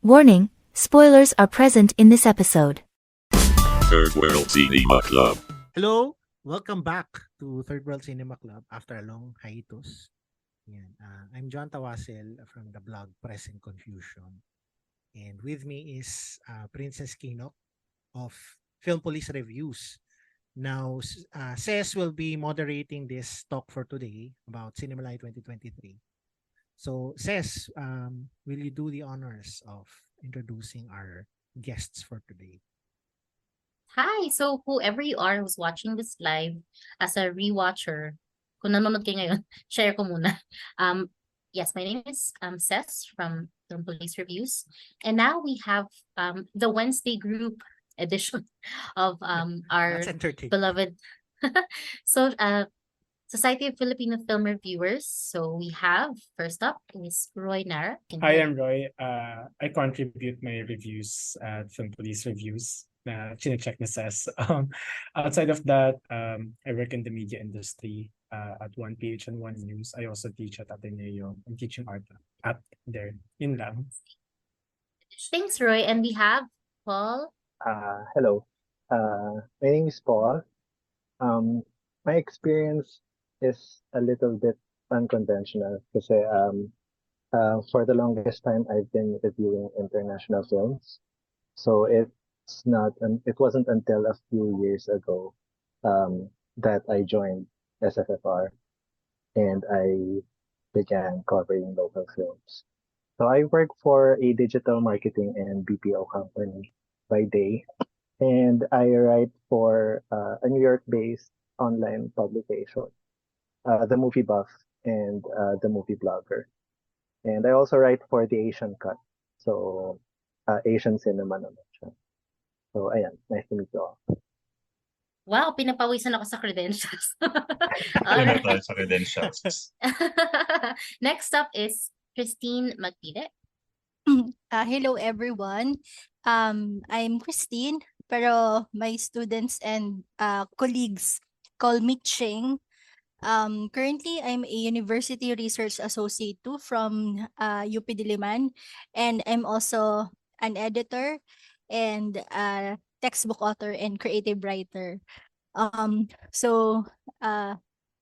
Warning, spoilers are present in this episode. Third World Cinema Club. Hello, welcome back to Third World Cinema Club after a long hiatus. Yan. I'm John Tawasel from the blog Press and Confusion. And with me is Princess Kinok of Film Police Reviews. Now, Ces will be moderating this talk for today about Cinemalay 2023. So, Ces, will you do the honors of introducing our guests for today? Hi! So, whoever you are who's watching this live as a rewatcher, kung nanonood kayo ngayon, share ko muna. Yes, my name is Ces from Police Reviews. And now we have the Wednesday group edition of our That's entertaining. beloved Society of Filipino Film Reviewers. So we have, first up, is Roy Nara. Hi, I'm Roy. I contribute my reviews at Film Police Reviews. Chinecheck na says. Outside of that, I work in the media industry at 1PH and 1 News. I also teach at Ateneo. I'm teaching art at there. Yun lang. Thanks, Roy. And we have Paul. Hello. My name is Paul. My experience is a little bit unconventional kasi for the longest time I've been reviewing international films. So it wasn't until a few years ago that I joined SFFR and I began covering local films. So I work for a digital marketing and BPO company by day, and I write for a New York-based online publication, The Movie Buff and The Movie Blogger. And I also write for the Asian Cut, so Asian cinema naman siya. So ayan, nice to meet you all. Wow, pinapawisan ako sa credentials. Ano Alright. tayo sa credentials? Next up is Christine Magpide. Hello everyone. I'm Christine, pero my students and colleagues call me Ching. Currently, I'm a University Research Associate too from UP Diliman, and I'm also an editor and a textbook author and creative writer. So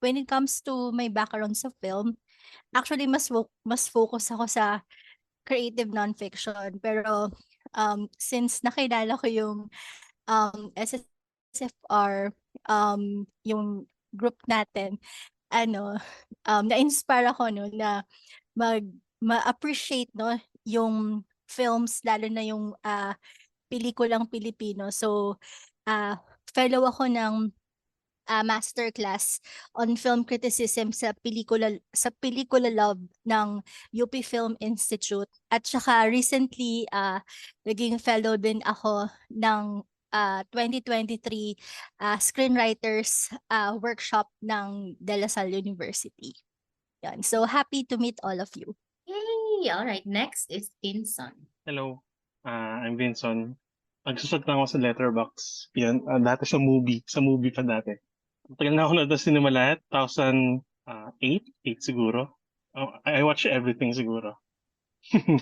when it comes to my background sa film, actually mas focus ako sa creative nonfiction, pero since nakilala ko yung SSFR, yung group natin, na-inspire ako no na ma-appreciate no yung films, lalo na yung pelikulang Pilipino. So fellow ako ng masterclass on film criticism sa Pelikula Love ng UP Film Institute, at saka recently naging fellow din ako ng 2023 screenwriters workshop ng De La Salle University. Yan. So happy to meet all of you. Yay! Alright, next is Vinson. Hello. I'm Vinson. Nagsusot lang ako sa Letterboxd. Yan, dati sa movie pa dati. Tagal na ako na sa Cinemalay, 2008 siguro. I watch everything siguro. Kung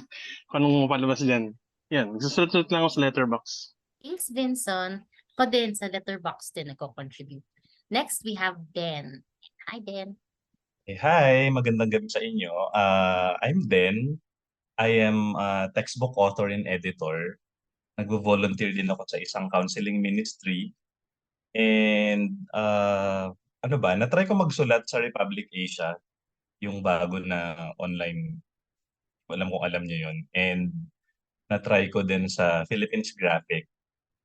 anong palabas dyan. Yan, nagsusulat lang ako sa Letterboxd. Thanks, Vinson. Ako din sa Letterboxd din nagko-contribute. Next, we have Den. Hi, Den. Hi, magandang gabi sa inyo. I'm Den. I am a textbook author and editor. Nagvo-volunteer din ako sa isang counseling ministry. And na-try ko magsulat sa Republic Asia, yung bago na online, alam niyo yun. And na-try ko din sa Philippines Graphic.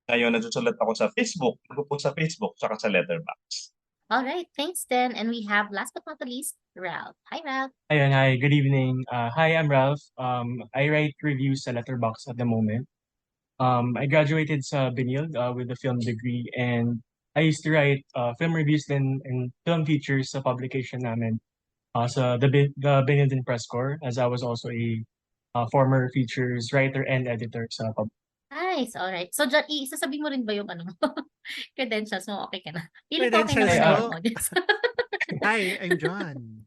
Ngayon, nagsusulat ako sa Facebook, nagpo-post sa Facebook, saka sa Letterboxd. Alright, thanks, Den. And we have, last but not the least, Ralph. Hi, Ralph. Ayun, hi, good evening. Hi, I'm Ralph. I write reviews sa Letterboxd at the moment. I graduated sa Benilde with a film degree, and I used to write film reviews then and film features sa publication namin sa the Benilde Press Corps, as I was also a former features writer and editor sa Nice, alright. So, isasabihin mo rin ba yung credentials mo? Okay ka na? Feeling ko okay Credentials naman mo? yung audience. Hi, I'm John.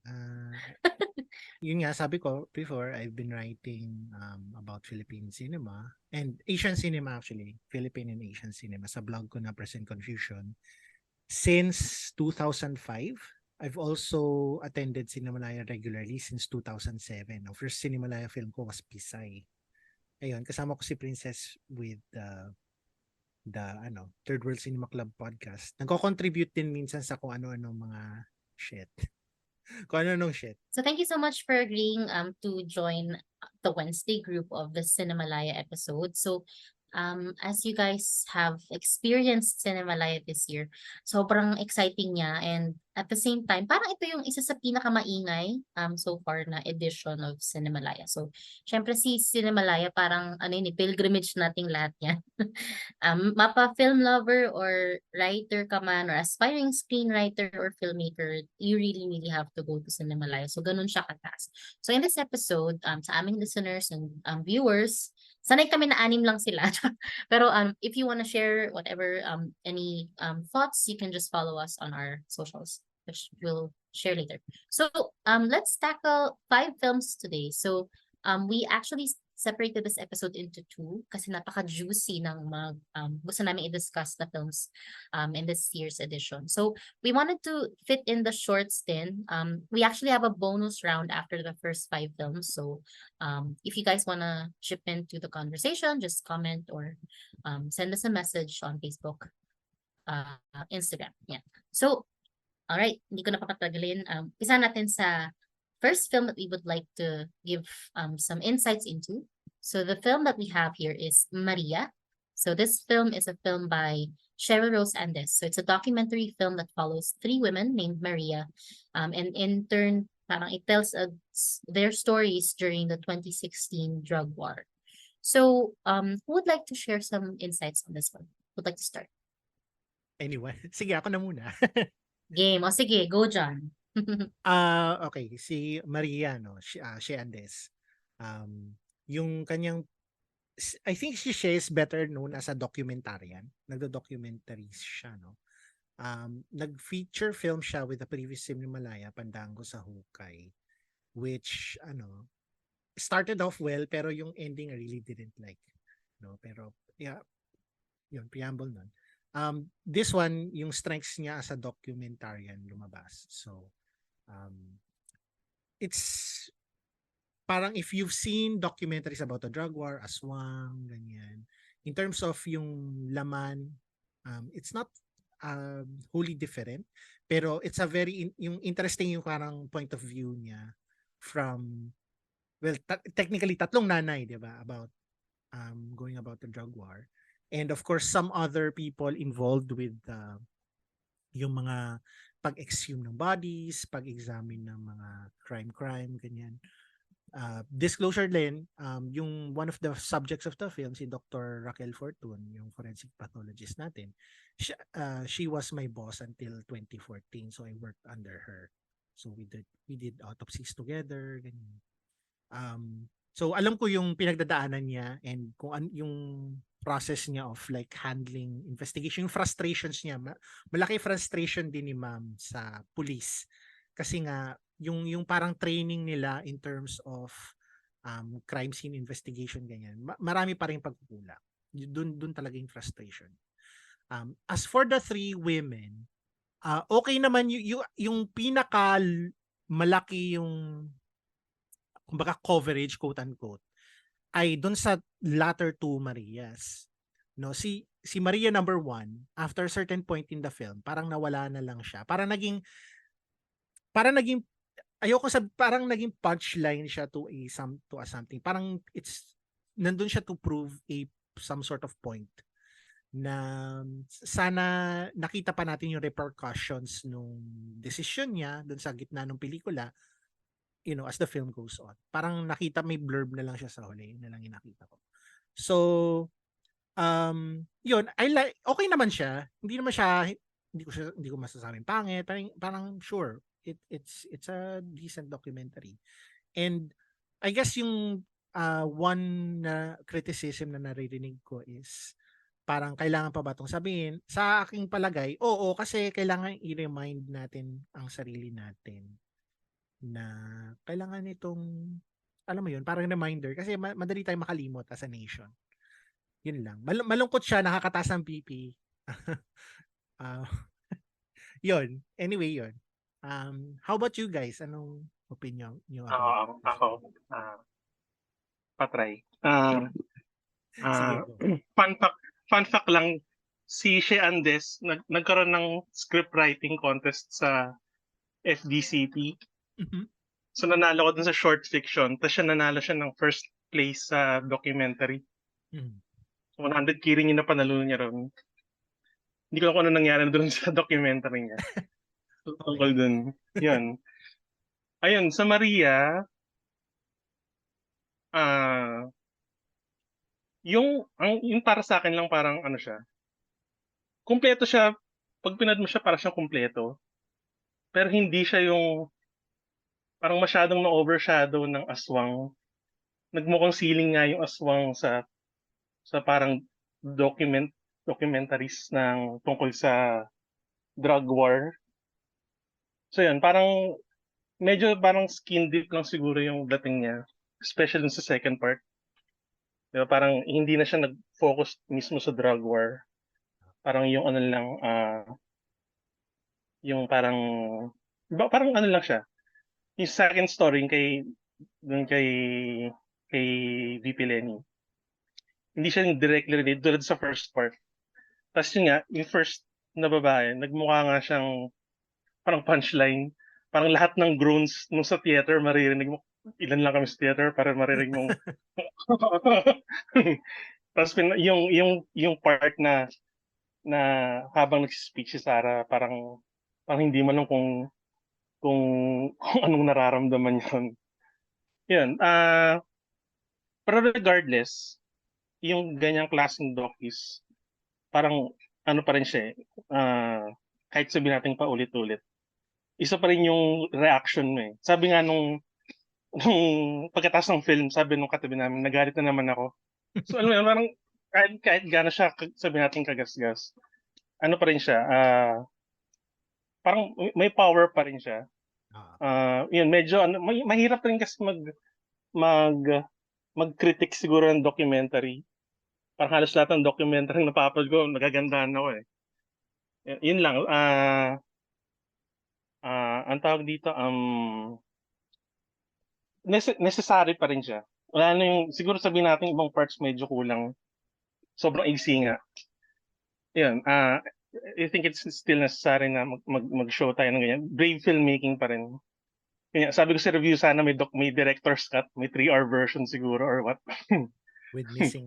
yun nga, sabi ko before, I've been writing about Philippine cinema and Asian cinema actually, Philippine and Asian cinema sa blog ko na Present Confusion since 2005. I've also attended Cinemalaya regularly since 2007. Ang first Cinemalaya film ko was Pisay. Ayun, kasama ko si Princess with the Third World Cinema Club podcast. Nagko-contribute din minsan sa kung ano-ano mga shit. Kung ano-anong shit. So thank you so much for agreeing to join the Wednesday group of the Cinemalaya episode. So as you guys have experienced Cinemalaya this year, sobrang exciting niya, and at the same time, parang ito yung isa sa pinakamaingay so far na edition of Cinemalaya. So syempre si Cinemalaya parang ano yun, pilgrimage nating lahat yan. Mapa film lover or writer ka man or aspiring screenwriter or filmmaker, you really have to go to Cinemalaya. So ganun siya kataas. So in this episode, sa aming listeners and viewers, sanay kami na 6 lang sila. Pero if you want to share whatever any thoughts, you can just follow us on our socials, which we'll share later. So let's tackle 5 films today. So we actually separated this episode into 2 kasi napaka-juicy ng gusto namin i-discuss na films in this year's edition. So we wanted to fit in the shorts din. We actually have a bonus round after the first 5 films. So if you guys want to chip into the conversation, just comment or send us a message on Facebook, Instagram. Yeah. So, all right, hindi ko na papatagalin. Isa natin sa first film that we would like to give some insights into. So the film that we have here is Maria. So this film is a film by Cheryl Rose Andes. So it's a documentary film that follows 3 women named Maria. And in turn, parang it tells their stories during the 2016 drug war. So who would like to share some insights on this one? Who would like to start? Anyway, sige, ako na muna. Game. O sige, go John. Okay, si Maria, si Andes. Yung kanyang, I think she is better known as a documentarian. Nagdo-documentaries siya, no? Nag-feature film siya with the previous Cinemalaya, Pandango sa Hukay, which, started off well, pero yung ending I really didn't like. No? Pero, yeah, yun, preamble nun. This one, yung strengths niya as a documentarian lumabas. So, it's parang if you've seen documentaries about the drug war, Aswang, ganyan, in terms of yung laman, it's not wholly different, pero it's a very yung interesting yung parang point of view niya from, well, technically 3 nanay, 'di ba, about going about the drug war, and of course some other people involved with yung mga pag-exhume ng bodies, pag-examine ng mga crime, ganyan. Disclosure din, yung one of the subjects of the film, si Dr. Raquel Fortun, yung forensic pathologist natin, she was my boss until 2014, so I worked under her. So we did autopsies together, ganyan. So alam ko yung pinagdadaanan niya and kung yung process niya of like handling investigation, yung frustrations niya. Malaki frustration din ni ma'am sa police kasi nga yung parang training nila in terms of crime scene investigation, ganyan, marami pa rin pagkukulang. Dun talaga yung frustration. As for the 3 women, okay naman yung pinaka malaki yung kumbaga coverage, quote unquote, ay dun sa latter 2 Marias. No, si Maria number 1, after a certain point in the film, parang nawala na lang siya. Parang naging ayoko parang naging punchline siya to a something. Parang it's nandun siya to prove some sort of point na sana nakita pa natin yung repercussions nung decision niya dun sa gitna ng pelikula, as the film goes on. Parang nakita, may blurb na lang siya sa huli, yun na lang yung nakita ko. So yun, okay naman siya. Hindi ko masasabing pangit, parang sure. It's a decent documentary. And I guess yung one criticism na naririnig ko is parang kailangan pa ba itong sabihin? Sa aking palagay, oo, kasi kailangan i-remind natin ang sarili natin na kailangan itong, alam mo yun, parang reminder kasi madali tayong makalimot as a nation. Yun lang. Malungkot siya, nakakataas ng BP. Ah, yun. Anyway, yun. How about you guys? Anong opinion nyo about this? Ako, patry. Sige, Ah, go. fun fact lang, si Shea Andes nagkaroon ng script writing contest sa FDCT. Mhm. So nanalo ko dun sa short fiction, tapos nanalo siya ng first place sa documentary. Mhm. 100K rin yung napanalo niya ron. Hindi ko alam kung ano nangyari doon sa documentary niya. Tungkol dun. Yun. Ayun, sa Maria, yung para sa akin lang parang ano siya, kumpleto siya, pag pinad mo siya para siyang kumpleto, pero hindi siya yung parang masyadong na-overshadow ng aswang. Nagmukhang siling nga yung aswang sa parang documentaries ng tungkol sa drug war. So yun, parang medyo parang skin deep lang siguro yung dating niya, especially sa second part. Diba, parang hindi na siya nag-focus mismo sa drug war. Parang yung ano lang, yung parang ano lang siya. Yung second story dun kay VP Lenny. Hindi siya yung directly related tulad sa first part. Tapos yun nga, yung first na babae, nagmukha nga siyang parang punchline. Parang lahat ng groans nung sa theater, maririnig mo, ilan lang kami sa theater para maririnig mong tapos yung part na habang nag-speech si Sarah, parang hindi mo lang kung anong nararamdaman yun. Yun. Pero regardless, yung ganyang klaseng docus, parang ano pa rin siya eh. Kahit sabihin natin paulit-ulit, isa pa rin yung reaction mo eh. Sabi nga nung pagkatapos ng film, sabi nung katabi namin, nagalit na naman ako. So alam mo yun, parang kahit gano'n siya, sabi natin kagasgas, ano pa rin siya, parang may power pa rin siya. Yun, medyo mahirap rin kasi mag-critic siguro ng documentary. Parang halos lahat ng documentary na napapanood ko, nagagandahan ako eh. Yun lang. Ang tawag dito, necessary pa rin siya. Wala na yung, siguro sabihin natin ibang parts medyo kulang. Sobrang easy nga. Yun, I think it's still necessary na mag-show tayo ng ganyan. Brave filmmaking pa rin. Kaya, sabi ko sa review, sana may director's cut, may 3-hour version siguro or what. With missing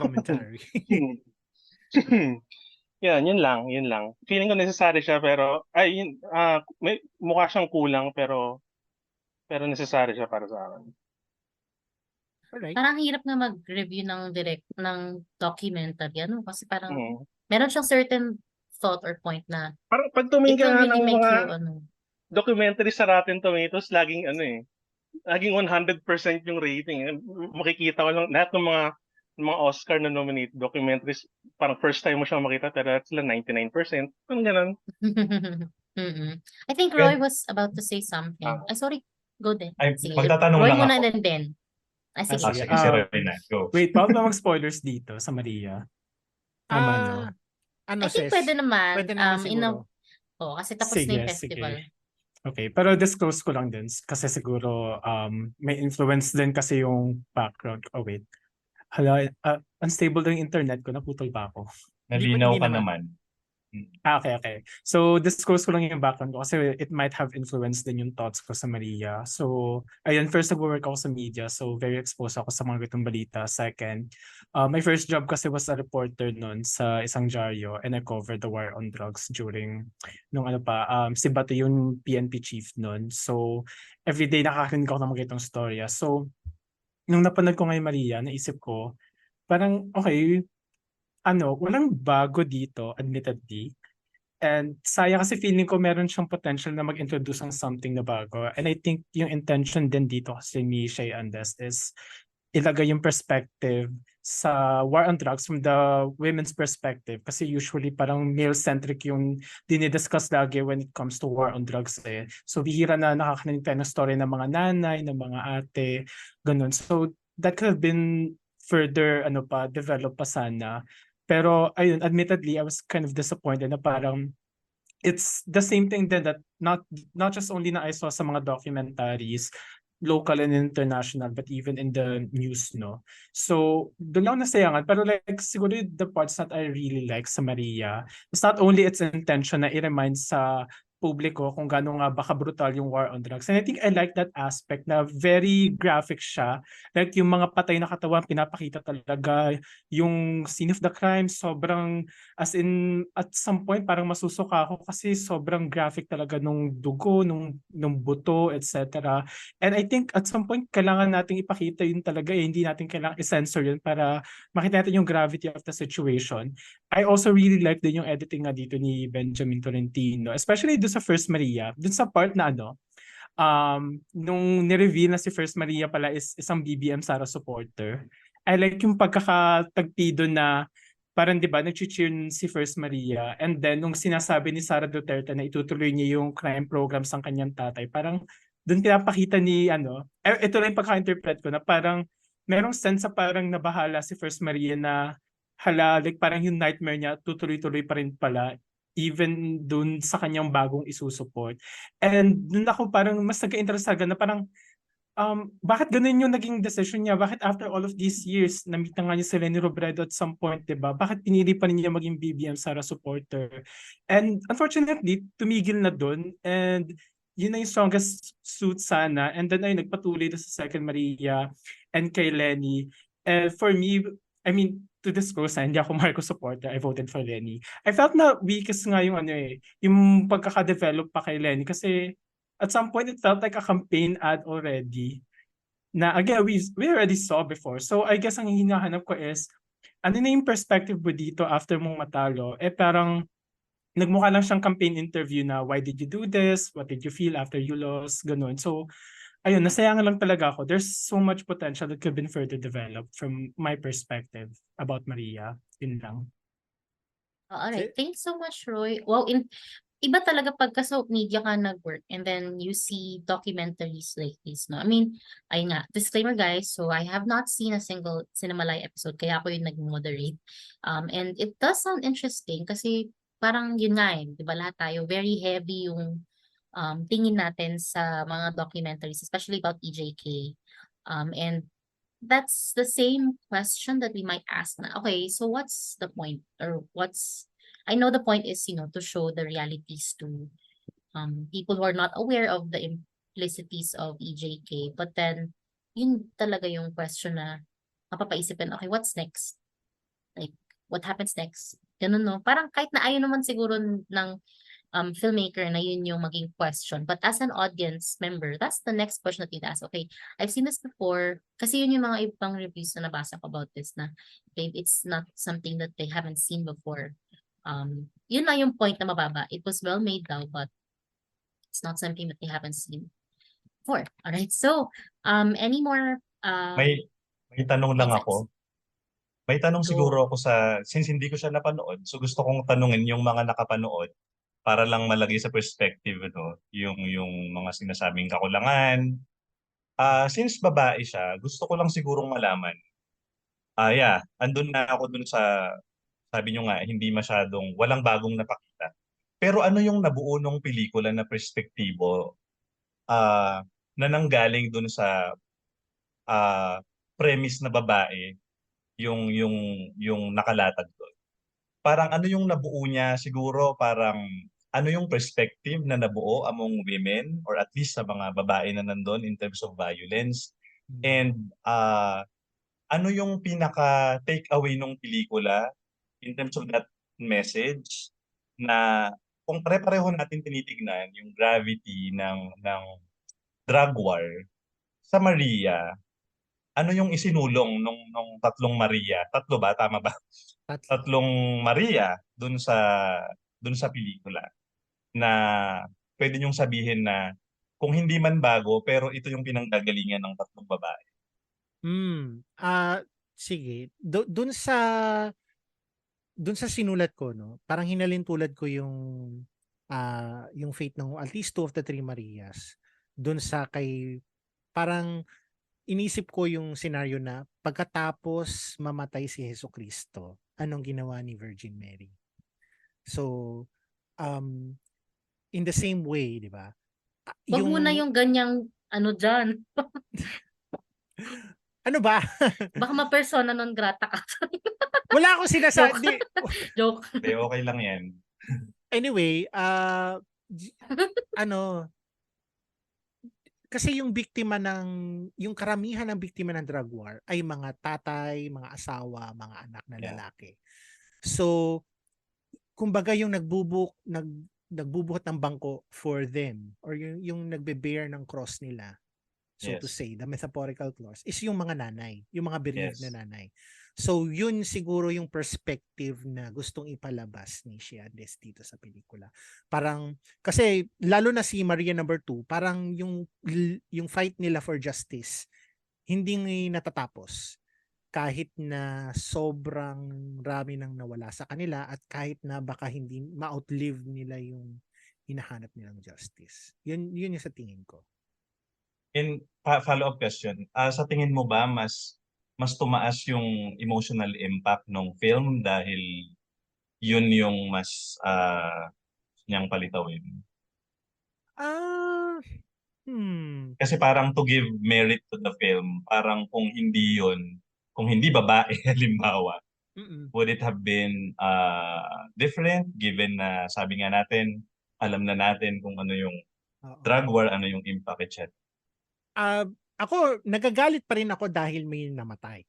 commentary. Yun lang. Feeling ko necessary siya pero may mukha siyang kulang pero necessary siya para sa akin. Alright. Parang hirap na mag-review ng documentary, ano? Kasi parang Mm. meron siyang certain thought or point na Parang pag it tumingin ka will nga really ng make mga you, documentary sa Rotten Tomatoes, laging laging 100% yung rating. Makikita ko lang lahat ng mga Oscar na nominated documentaries, parang first time mo siyang makita pero sila 99%. Parang ganun. Mm-mm. I think Roy was about to say something. Sorry. Go then. Ay, Sige. magtatanong Roy lang muna ako. and then Ben. Sige. sige. Sige, si Roy na. Go. Wait, bawal ba mag-spoilers dito sa Maria? Naman, no? Ano, I think sis? pwede naman. Pwede naman siguro. Kasi tapos na yung festival. Okay, pero disclose ko lang din kasi siguro may influence din kasi yung background. Oh wait. Hala, unstable din yung internet ko, naputol pa ako. Nalinaw Hindi ka naman. naman. Okay. So, disclose ko lang yung background ko kasi it might have influenced din yung thoughts ko sa Maria. So, ayun, first nag-work ako sa media. So, very exposed ako sa mga ganitong balita. Second, my first job kasi was a reporter nun sa isang dyaryo and I covered the war on drugs during si Bato yung PNP chief nun. So, everyday nakakarinig ako ng mga ganitong storya. So, nung napanood ko ngayon Maria, naisip ko, parang okay, walang bago dito, admittedly. And sayang kasi feeling ko meron siyang potential na mag-introduce ng something na bago. And I think yung intention din dito kasi ni Shea Andes is ilagay yung perspective sa war on drugs from the women's perspective kasi usually parang male-centric yung dinidiscuss lagi when it comes to war on drugs eh. So bihira na nakakarinig tayo ng story ng mga nanay, ng mga ate, ganun. So that could have been further develop pa sana. Pero ayun, admittedly, I was kind of disappointed na parang it's the same thing then that not just only na I saw sa mga documentaries, local and international, but even in the news, no? So, doon lang nasayangan. Pero like, siguro the parts that I really like sa Maria, it's not only its intention na i-remind sa publiko kung gaano nga ba brutal yung war on drugs. And I think I like that aspect na very graphic siya. Like yung mga patay na katawan, pinapakita talaga. Yung scene of the crime, sobrang, as in, at some point, parang masusuka ako kasi sobrang graphic talaga nung dugo, nung buto, etc. And I think at some point, kailangan nating ipakita yun talaga eh. Hindi natin kailangan i-censor yun para makita natin yung gravity of the situation. I also really like din yung editing nga dito ni Benjamin Tolentino, especially doon sa First Maria, doon sa part na nung nireveal na si First Maria pala is isang BBM Sara supporter. I like yung pagkakatagpi doon na parang 'di ba nag-cheer si First Maria and then nung sinasabi ni Sara Duterte na itutuloy niya yung crime programs ng kanyang tatay, parang doon pinapakita ni ito lang yung pagka-interpret ko na parang merong sense sa parang nabahala si First Maria na hala, like parang yung nightmare niya tutuloy-tuloy pa rin pala even dun sa kanyang bagong isusupport. And dun ako parang mas nagka-interest na parang bakit ganun yung naging decision niya? Bakit after all of these years, na-meet na nga niya si Leni Robredo at some point, diba? Bakit pinili pa rin niya maging BBM Sara supporter? And unfortunately, tumigil na dun. And yun na yung strongest suit sana. And then ay nagpatuloy na sa Second Maria and kay Leni. And for me, I mean, to disclose hindi ako Marcos supporter. I voted for Leni. I felt na weakest nga yung yung pagkaka-develop pa kay Leni kasi at some point it felt like a campaign ad already na again we already saw before. So I guess ang hinahanap ko is ano na yung perspective mo dito after mong matalo? Parang nagmukha lang siyang campaign interview na why did you do this? What did you feel after you lost? Ganun. So ayun, nasayangan lang talaga ako. There's so much potential that could have been further developed from my perspective about Maria. Yun lang. Alright, thanks so much, Roy. Wow, iba talaga pagka sa media ka nag-work and then you see documentaries like this, no? I mean, ayun nga, disclaimer guys, so I have not seen a single Cinemalay episode, kaya ako yung nag-moderate. And it does sound interesting kasi parang yun nga di ba lahat tayo, very heavy yung tingin natin sa mga documentaries, especially about EJK. And that's the same question that we might ask na, okay, so what's the point? Or I know the point is, to show the realities to people who are not aware of the implicities of EJK. But then, yun talaga yung question na mapapaisipin, okay, what's next? Like, what happens next? Ganun, no? Parang kahit na ayaw naman siguro ng filmmaker na yun yung maging question. But as an audience member, that's the next question that you'd ask. Okay, I've seen this before. Kasi yun yung mga ibang reviews na nabasa ko about this na it's not something that they haven't seen before. Yun lang yung point na mababa. It was well made daw, but it's not something that they haven't seen before. Alright, so any more May tanong lang insights? ako. May tanong Go. siguro ako since hindi ko siya napanood, so gusto kong tanungin yung mga nakapanood para lang malagay sa perspective yung mga sinasabing kakulangan. Since babae siya, gusto ko lang sigurong malaman. Andun na ako dun sa sabi nyo nga, hindi masyadong, walang bagong napakita. Pero ano yung nabuo ng pelikula na perspektibo na nanggaling dun sa premise na babae yung nakalatag doon? Parang ano yung nabuo niya siguro, parang ano yung perspective na nabuo among women or at least sa mga babae na nandun in terms of violence? And ano yung pinaka takeaway ng pelikula in terms of that message na kung pare-pareho natin tinitignan yung gravity ng drug war sa Maria, ano yung isinulong nung tatlong Maria? Tatlo ba? Tama ba? Tatlong Maria dun sa pelikula na pwede niyong sabihin na kung hindi man bago pero ito yung pinanggagalingan ng tatlong babae. sige. Dun sa sinulat ko, no, parang hinalin tulad ko yung fate ng at least two of the three Marias. Dun sa parang inisip ko yung scenario na pagkatapos mamatay si Jesucristo, anong ginawa ni Virgin Mary? So, in the same way, di ba? Wag mo na yung ganyang ano dyan. Ano ba? Baka ma-persona non grata ka. Wala akong sinasabi. Joke. Hindi, okay lang yan. Anyway, ano, kasi yung karamihan ng biktima ng drug war ay mga tatay, mga asawa, mga anak na Yeah. lalaki. So, kumbaga yung nagbubuhat ng bangko for them or yung nagbe-bear ng cross nila, so to Yes. say, the metaphorical cross is yung mga nanay, yung mga bereaved Yes. na nanay. So yun siguro yung perspective na gustong ipalabas ni Shiades dito sa pelikula. Parang kasi lalo na si Maria number 2, parang yung fight nila for justice hindi natatapos kahit na sobrang rami nang nawala sa kanila at kahit na baka hindi ma-outlive nila yung hinahanap nilang justice. Yun yung sa tingin ko. In follow-up question, sa tingin mo ba mas tumaas yung emotional impact ng film dahil yun yung mas niyang palitawin? Kasi parang to give merit to the film, parang kung hindi babae halimbawa, would it have been different given na sabi nga natin, alam na natin kung ano yung drug war, ano yung impact, etc. Ako, nagagalit pa rin ako dahil may namatay.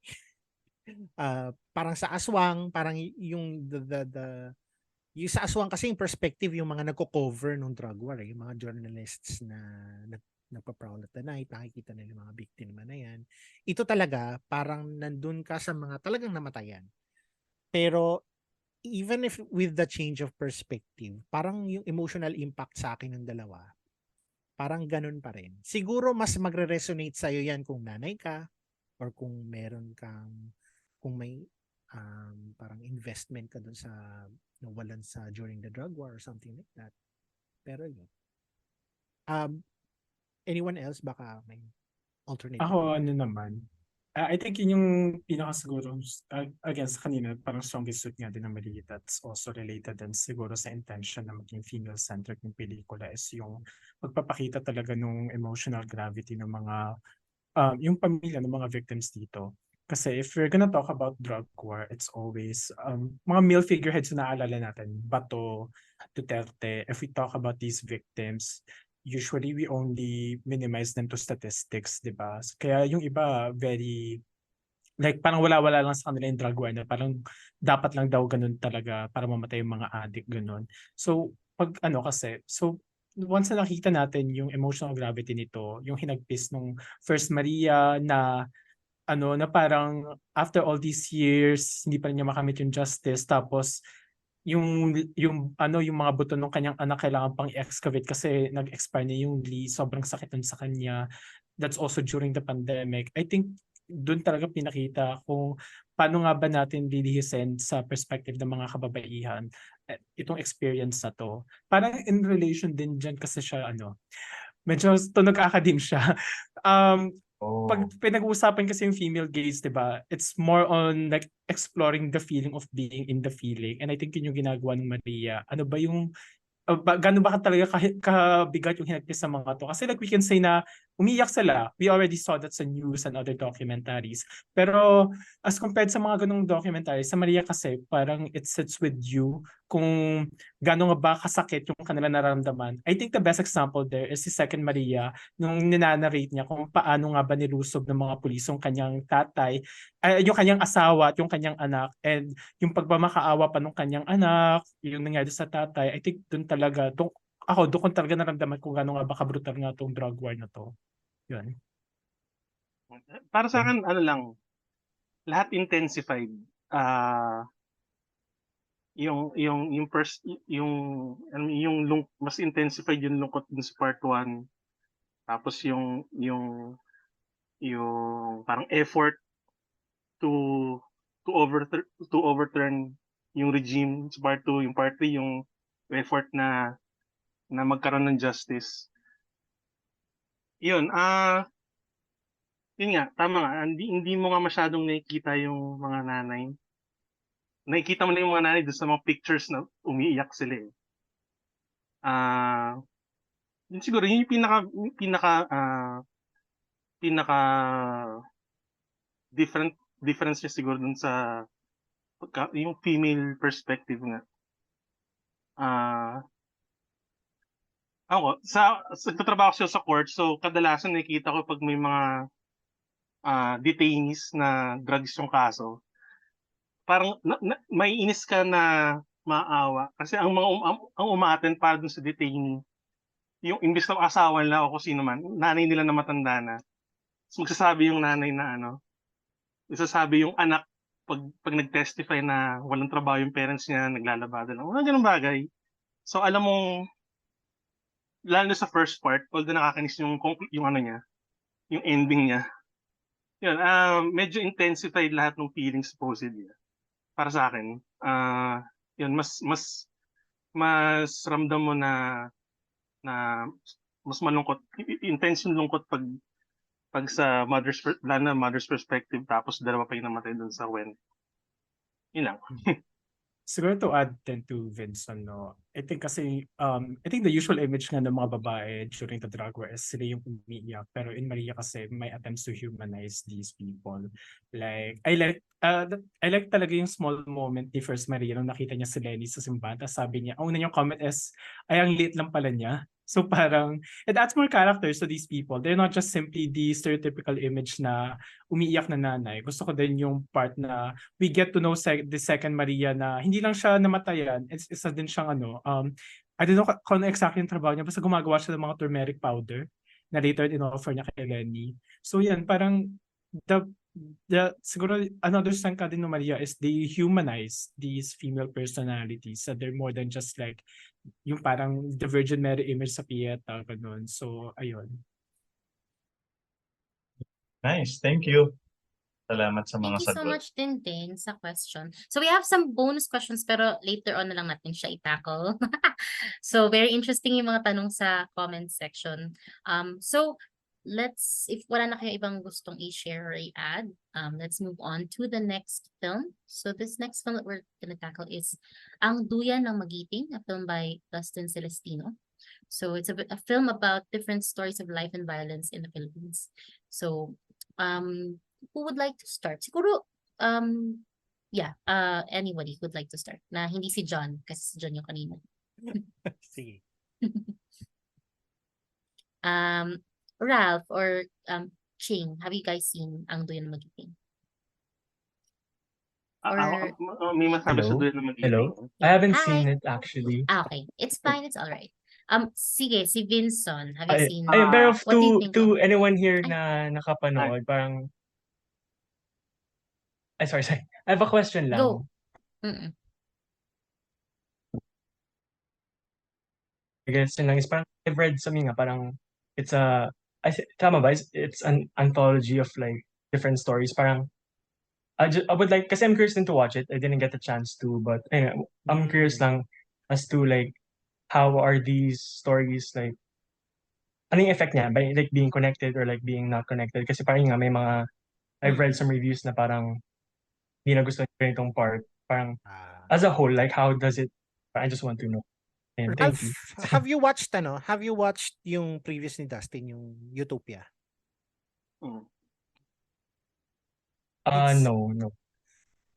Parang sa aswang, parang yung yung sa aswang kasi yung perspective yung mga nagko-cover ng drug war, yung mga journalists na nagpa-prowl at the night, nakikita nila yung mga biktima na yan. Ito talaga, parang nandun ka sa mga talagang namatayan. Pero even if with the change of perspective, parang yung emotional impact sa akin ng dalawa, parang ganun pa rin. Siguro mas magre-resonate sa'yo yan kung nanay ka or kung may parang investment ka dun sa nawalan during the drug war or something like that. Pero yun. Anyone else baka may alternate? Ako, ano naman, I think yun yung pinakasiguro, again, sa kanina, parang strongest suit nga din ng Maria, that's also related din siguro sa intention na maging female-centric ng pelikula is yung magpapakita talaga nung emotional gravity ng mga, yung pamilya ng mga victims dito. Kasi if we're gonna talk about drug war, it's always mga male figureheads na naalala natin, Bato, Duterte. If we talk about these victims, usually we only minimize them to statistics, di ba? Kaya yung iba very like parang wala-wala lang sa kanila yung drug war na parang dapat lang daw ganun talaga para mamatay yung mga addict ganun. So once na nakita natin yung emotional gravity nito, yung hinagpis nung First Maria na na parang after all these years hindi pa rin niya makamit yung justice, tapos yung mga buto ng kanyang anak kailangan pang i-excavate kasi nag-expire na yung lease, sobrang sakit nun sa kanya. That's also during the pandemic. I think doon talaga pinakita kung paano nga ba natin lilihisin sa perspective ng mga kababaihan itong experience na to. Parang in relation din dyan kasi siya medyo tunog academe siya. Pag pinag-uusapan kasi yung female gaze, 'di ba? It's more on like exploring the feeling of being in the feeling. And I think yun yung ginagawa ng Maria. Ano ba yung gano'n ba talaga kabigat yung hinagpis sa mga to? Kasi like we can say na umiyak sila. We already saw that sa news and other documentaries. Pero as compared sa mga ganung documentaries, sa Maria kasi parang it sits with you kung gano'n nga ba kasakit yung kanila nararamdaman. I think the best example there is si Second Maria nung ninanarrate niya kung paano nga ba nilusob ng mga pulis yung kanyang tatay, yung kanyang asawa at yung kanyang anak, and yung pagmamakaawa pa ng kanyang anak, yung nangyari sa tatay. I think doon ko talaga naramdaman kung gano'n nga ba kabrutal nga tong drug war na to. Yun. Para sa akin, lahat intensified. Mas intensified yung lungkot dun sa part 1. Tapos yung parang effort to overturn yung regime sa part 2, yung part 3, yung effort na magkaroon ng justice. Yun, yun nga, tama nga, hindi mo nga masyadong nakikita yung mga nanay. Nakikita mo na yung mga nanay doon sa mga pictures na umiiyak sila eh. Yun siguro, yun yung pinaka difference niya siguro dun sa yung female perspective nga. Ako, nagtatrabaho siya sa court, so kadalasan nakikita ko pag may mga detainees na drugs yung kaso, parang may inis ka na maawa. Kasi ang uma-attend para dun sa detainee, yung imbis na asawa nila o kung sino man, nanay nila na matanda na. So, magsasabi yung nanay na magsasabi yung anak pag nag-testify na walang trabaho yung parents niya, naglalabada lang. Mga ganun bagay. So, alam mong, lalo na sa first part, although nakakainis yung ano niya, yung ending niya. Yun, medyo intensified lahat ng feelings supposedly. Para sa akin. Yun, mas ramdam mo na mas malungkot, intense yung lungkot pag sa mother's perspective, tapos dalawa pa yung namatay dun sa Wen. Yun lang. Siguro to add then to Vincent, no, I think kasi, I think the usual image nga ng mga babae during the drug war is sila yung umiiyak. Pero in Maria kasi may attempts to humanize these people. Like, I like talaga yung small moment ni First Maria nung nakita niya si Lenny sa simbahan. Tapos sabi niya, ang una niyang comment is, ay, ang liit lang pala niya. So parang, it adds more characters to these people. They're not just simply the stereotypical image na umiiyak na nanay. Gusto ko din yung part na we get to know the second Maria na hindi lang siya namatayan, isa din siyang I don't know kung ano exactly yung trabaho niya, basta gumagawa siya ng mga turmeric powder na later in-offer niya kay Lenny. So yan, parang siguro another strength din ng Maria is they humanize these female personalities, so they're more than just like yung parang the Virgin Mary image sa Pieta, ganun. So, ayun. Nice, thank you. Salamat sa mga Thank you so sagot. much, Tintin, sa question. So we have some bonus questions pero later on na lang natin siya i-tackle. So very interesting yung mga tanong sa comment section. So if wala na kayo ibang gustong i-share or i-add, let's move on to the next film. So this next film that we're gonna tackle is Ang Duyan ng Magiting, a film by Dustin Celestino. So it's a film about different stories of life and violence in the Philippines. So who would like to start? Siguro, anybody who would like to start. Na hindi si John, kasi si John yung kanina. Sige. Ralph or Ching, have you guys seen Ang Duyan ng Magiting? May masabi sa duyan na magiting. Hello? I haven't Hi. seen it actually. Okay, it's fine, it's all right. Sige, si Vincent, have you seen? Ayun, pero What do you think to of? anyone here na nakapanood, parang sorry. I have a question lang. Go. Mm-mm. I guess yun lang is parang I've read something nga parang it's tama ba? It's an anthology of like different stories. Parang I would like, kasi I'm curious din to watch it. I didn't get the chance to, but anyway, I'm curious lang as to like how are these stories like ano yung effect niya by like being connected or like being not connected, kasi parang nga may mga I've read some reviews na parang hindi na gusto yung ganitong part. Parang as a whole, like how does it, I just want to know. And thank Ralph, you. have you watched yung previous ni Dustin, yung Utopia? No.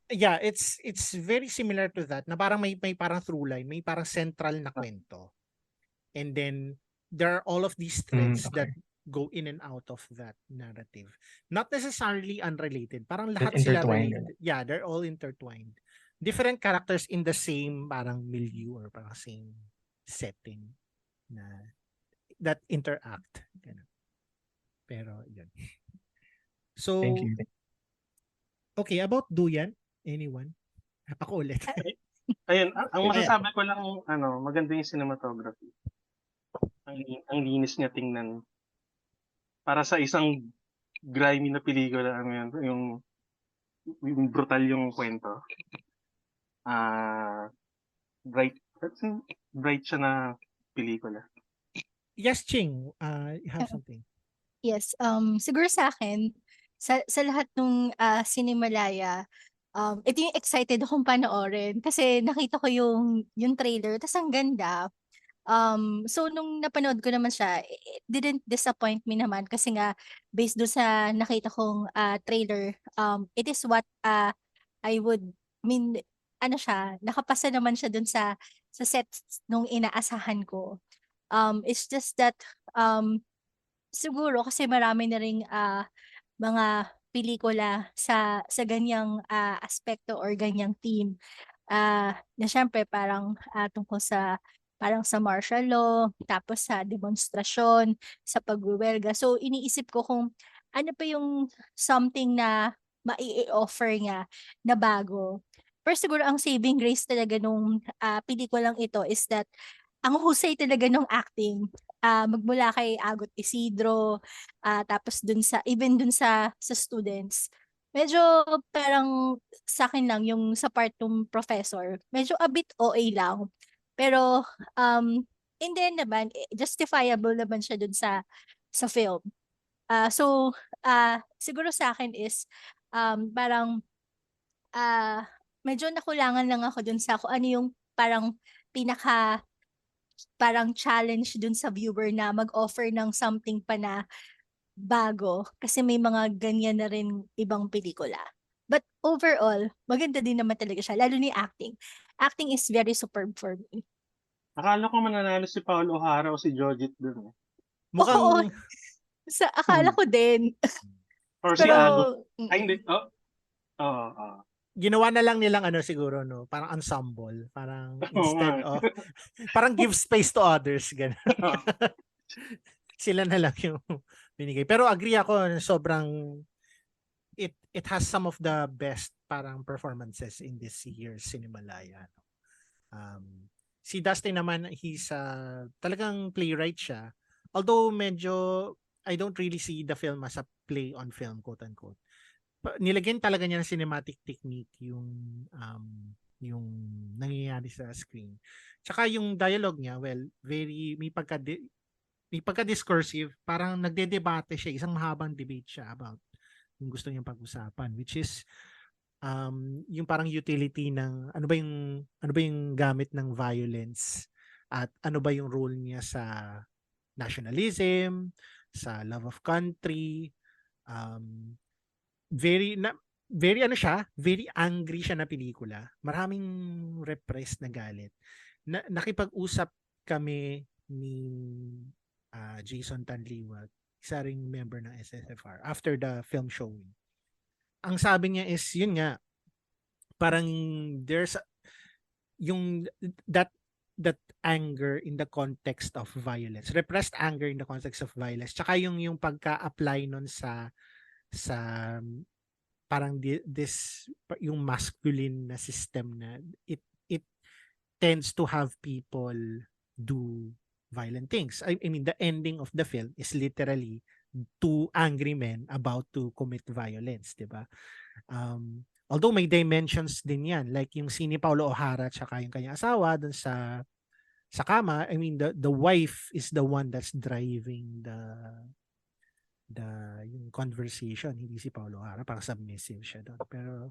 Yeah, it's very similar to that, na parang may parang through line, may parang central na kwento. And then there are all of these threads that go in and out of that narrative. Not necessarily unrelated. Parang lahat sila related. Yeah, they're all intertwined. Different characters in the same parang milieu or parang same setting na that interact. Pero yun. So, thank you. Okay, about Duyan, anyone? Ako ulit. Ayun, ang masasabi ko lang, maganda yung cinematography. Ang linis niya tingnan. Para sa isang grimy na pelikula, yung yung brutal yung kwento. Bright, bright siya na pelikula. Yes, Ching, you have Oo. something. Yes, siguro sa akin, sa lahat ng Cinemalaya, ito yung excited akong panoorin kasi nakita ko yung trailer, tas ang ganda. So nung napanood ko naman siya, it didn't disappoint me naman kasi nga based doon sa nakita kong trailer, it is what I would mean, ano siya, nakapasa naman siya dun sa sets nung inaasahan ko. It's just that siguro kasi marami na ring mga pelikula sa ganyang aspekto or ganyang theme, na siyempre parang tungkol sa parang sa martial law, tapos sa demonstrasyon, sa pagwewelga. So iniisip ko kung ano pa yung something na mai-offer niya na bago. Pero siguro ang saving grace talaga nung pelikulang ito is that ang husay talaga nung acting. Magmula kay Agot Isidro, tapos dun sa even dun sa students. Medyo parang sa akin lang yung sa part ng professor, medyo a bit OA lang. Pero in the end naman, justifiable naman siya dun sa film. So siguro sa akin is parang medyo nakulangan lang ako dun sa kung ano yung parang pinaka parang challenge dun sa viewer na mag-offer ng something pa na bago kasi may mga ganyan na rin ibang pelikula. But overall, maganda din naman talaga siya, lalo ni acting. Acting is very superb for me. Akala ko mananalo si Paul O'Hara o si Jojit dun. Oo, Mukhang akala ko din. Or si Pero, Agot. Ay, hindi. ginawa na lang nilang ano siguro, no, parang ensemble, parang Oo instead nga. of parang give space to others, ganun. Sila na lang yung binigay. Pero agree ako, sobrang it has some of the best parang performances in this year's Cinemalaya. Si Dustin naman, he's talagang playwright siya. Although medyo I don't really see the film as a play on film, quote unquote. Nilagyan talaga niya ng cinematic technique yung nangyayari sa screen. Tsaka yung dialogue niya, well, very may pagka-discursive, parang nagdedebate siya, isang mahabang debate siya about yung gusto niyang pag-usapan, which is yung parang utility ng ano ba yung gamit ng violence at ano ba yung role niya sa nationalism, sa love of country, very ano siya, very angry siya na pelikula. Maraming repressed na galit. Nakipag-usap kami ni Jason Tanliwag, isa ring member ng SSFR, after the film showing. Ang sabi niya is, yun nga, parang there's yung that anger in the context of violence, repressed anger in the context of violence, tsaka yung pagka-apply nun sa parang yung masculine na system na it tends to have people do violent things. I mean, the ending of the film is literally two angry men about to commit violence, di ba? Although may dimensions din yan, like yung si Paulo O'Hara tsaka yung kanyang asawa dun sa kama. I mean, the wife is the one that's driving yung conversation, hindi si Paulo O'Hara, parang submissive siya doon. Pero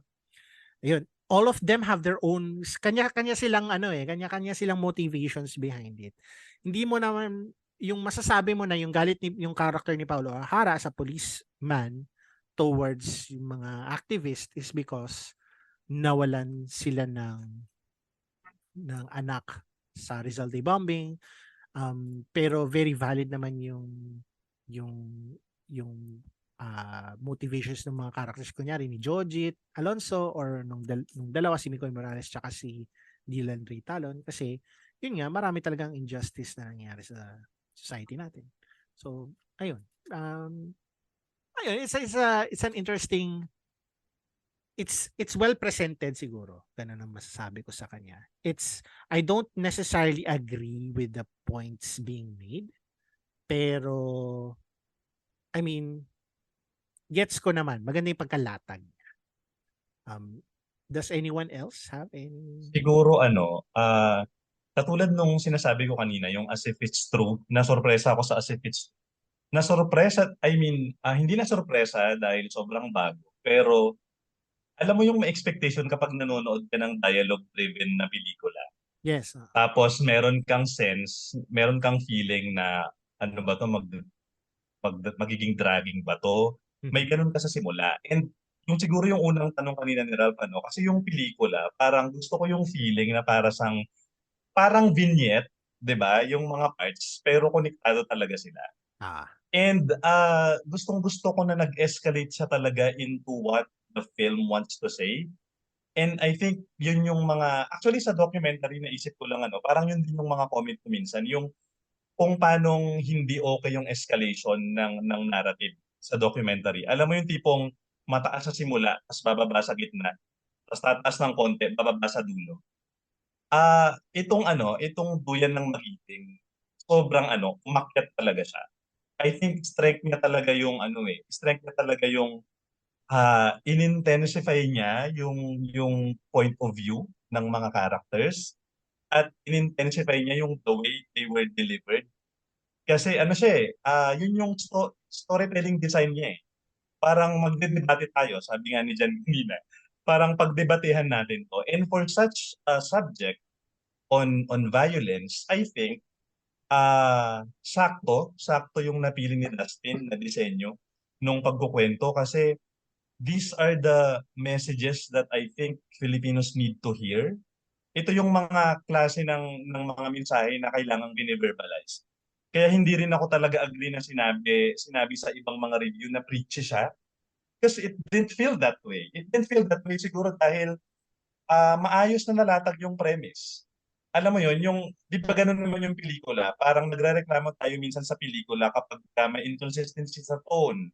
ayun, all of them have their own kanya-kanya silang kanya-kanya silang motivations behind it. Hindi mo naman yung masasabi mo na yung galit yung character ni Paulo O'Hara as a policeman towards yung mga activist is because nawalan sila ng anak sa Rizal Day bombing. Pero very valid naman yung motivations ng mga characters, kunyari ni Jojit Alonso or nung dalawa, si Mikoy Morales tsaka si Dylan Ray Talon, kasi yun nga, marami talagang injustice na nangyayari sa society natin. So ayun, it's an interesting, it's well presented siguro, ganun ang masasabi ko sa kanya. I don't necessarily agree with the points being made, pero I mean, gets ko naman, maganda yung pagkalatag. Does anyone else have any? Siguro katulad nung sinasabi ko kanina, yung As If It's True, nasorpresa ako sa As If It's nasorpresa, I mean, hindi na sorpresa dahil sobrang bago. Pero alam mo yung may expectation kapag nanonood ka ng dialogue-driven na pelikula. Yes. Tapos meron kang sense, meron kang feeling na ano ba to, magiging dragging ba to? May ganun ka sa simula. And yung siguro yung unang tanong kanina ni Ralph, kasi yung pelikula, parang gusto ko yung feeling na parang vignette, 'di ba? Yung mga parts, pero konektado talaga sila. Ah. And gustong-gusto ko na nag-escalate siya talaga into what the film wants to say. And I think yun yung actually sa documentary naisip ko lang parang yun din yung mga comment ko minsan, yung kung paanong hindi okay yung escalation ng narrative sa documentary. Alam mo yung tipong mataas sa simula, tapos bababa sa gitna, tapos tataas ng konti, bababa sa dulo. Itong Duyan ng Magiting, sobrang umakyat talaga siya. I think strength niya talaga yung in-intensify niya yung point of view ng mga characters at in-intensify niya yung the way they were delivered. Kasi yun yung storytelling design niya eh. Parang magdedebate tayo, sabi nga ni Jan kanina. Parang pagdebatehan natin to. And for such a subject on violence, I think sakto yung napili ni Dustin na disenyo nung pagkukwento kasi these are the messages that I think Filipinos need to hear. Ito yung mga klase ng mga mensahe na kailangang bine-verbalize. Kaya hindi rin ako talaga agree na sinabi sa ibang mga review na preachy siya. Kasi it didn't feel that way. It didn't feel that way siguro dahil maayos na nalatag yung premise. Alam mo yun, di ba ganun naman yung pelikula? Parang nagrereklamo tayo minsan sa pelikula kapag may inconsistency sa tone,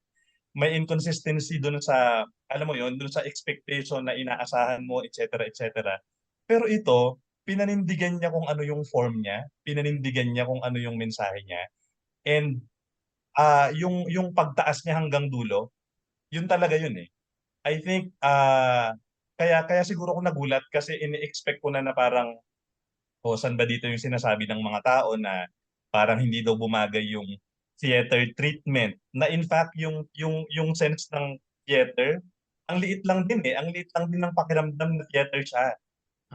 may inconsistency doon sa, alam mo yun, doon sa expectation na inaasahan mo, etc., etc. Pero ito, pinanindigan niya kung ano yung form niya, pinanindigan niya kung ano yung mensahe niya, and yung pagtaas niya hanggang dulo, yun talaga yun eh. I think, kaya siguro ako nagulat kasi ini-expect ko na parang, saan ba dito yung sinasabi ng mga tao na parang hindi daw bumagay yung theater treatment. Na in fact, yung sense ng theater, ang liit lang din eh. Ang liit lang din ng pakiramdam na theater siya.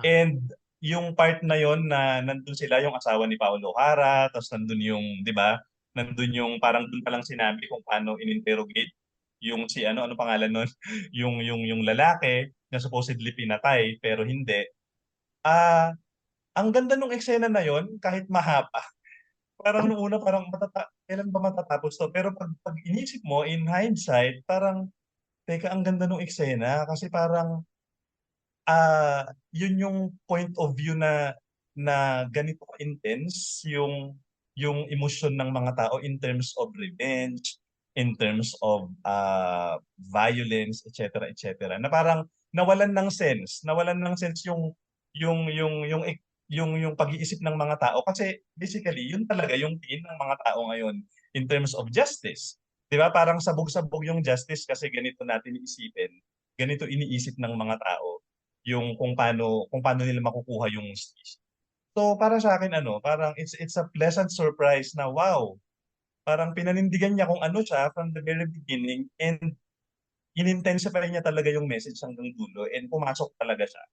And yung part na yon na nandun sila, yung asawa ni Paolo O'Hara, tapos nandun yung, di ba, nandun yung parang dun pa lang sinabi kung paano in-interrogate yung ano pangalan nun, yung lalaki na supposedly pinatay pero hindi. Ang ganda nung eksena na yon kahit mahaba. Parang nung una parang kailan ba matatapos to? Pero pag inisip mo in hindsight, parang teka, ang ganda nung eksena kasi parang yun yung point of view na ganito ka-intense yung emosyon ng mga tao in terms of revenge, in terms of violence, etc., etc. Na parang nawalan ng sense yung pag-iisip ng mga tao kasi basically yun talaga yung tingin ng mga tao ngayon in terms of justice. 'Di ba? Parang sabog-sabog yung justice kasi ganito natin iisipin. Ganito iniisip ng mga tao yung kung paano nila makukuha yung justice. So para sa akin parang it's a pleasant surprise na wow, parang pinanindigan niya kung ano siya from the very beginning and in-intensify niya talaga yung message hanggang dulo and pumasok talaga siya.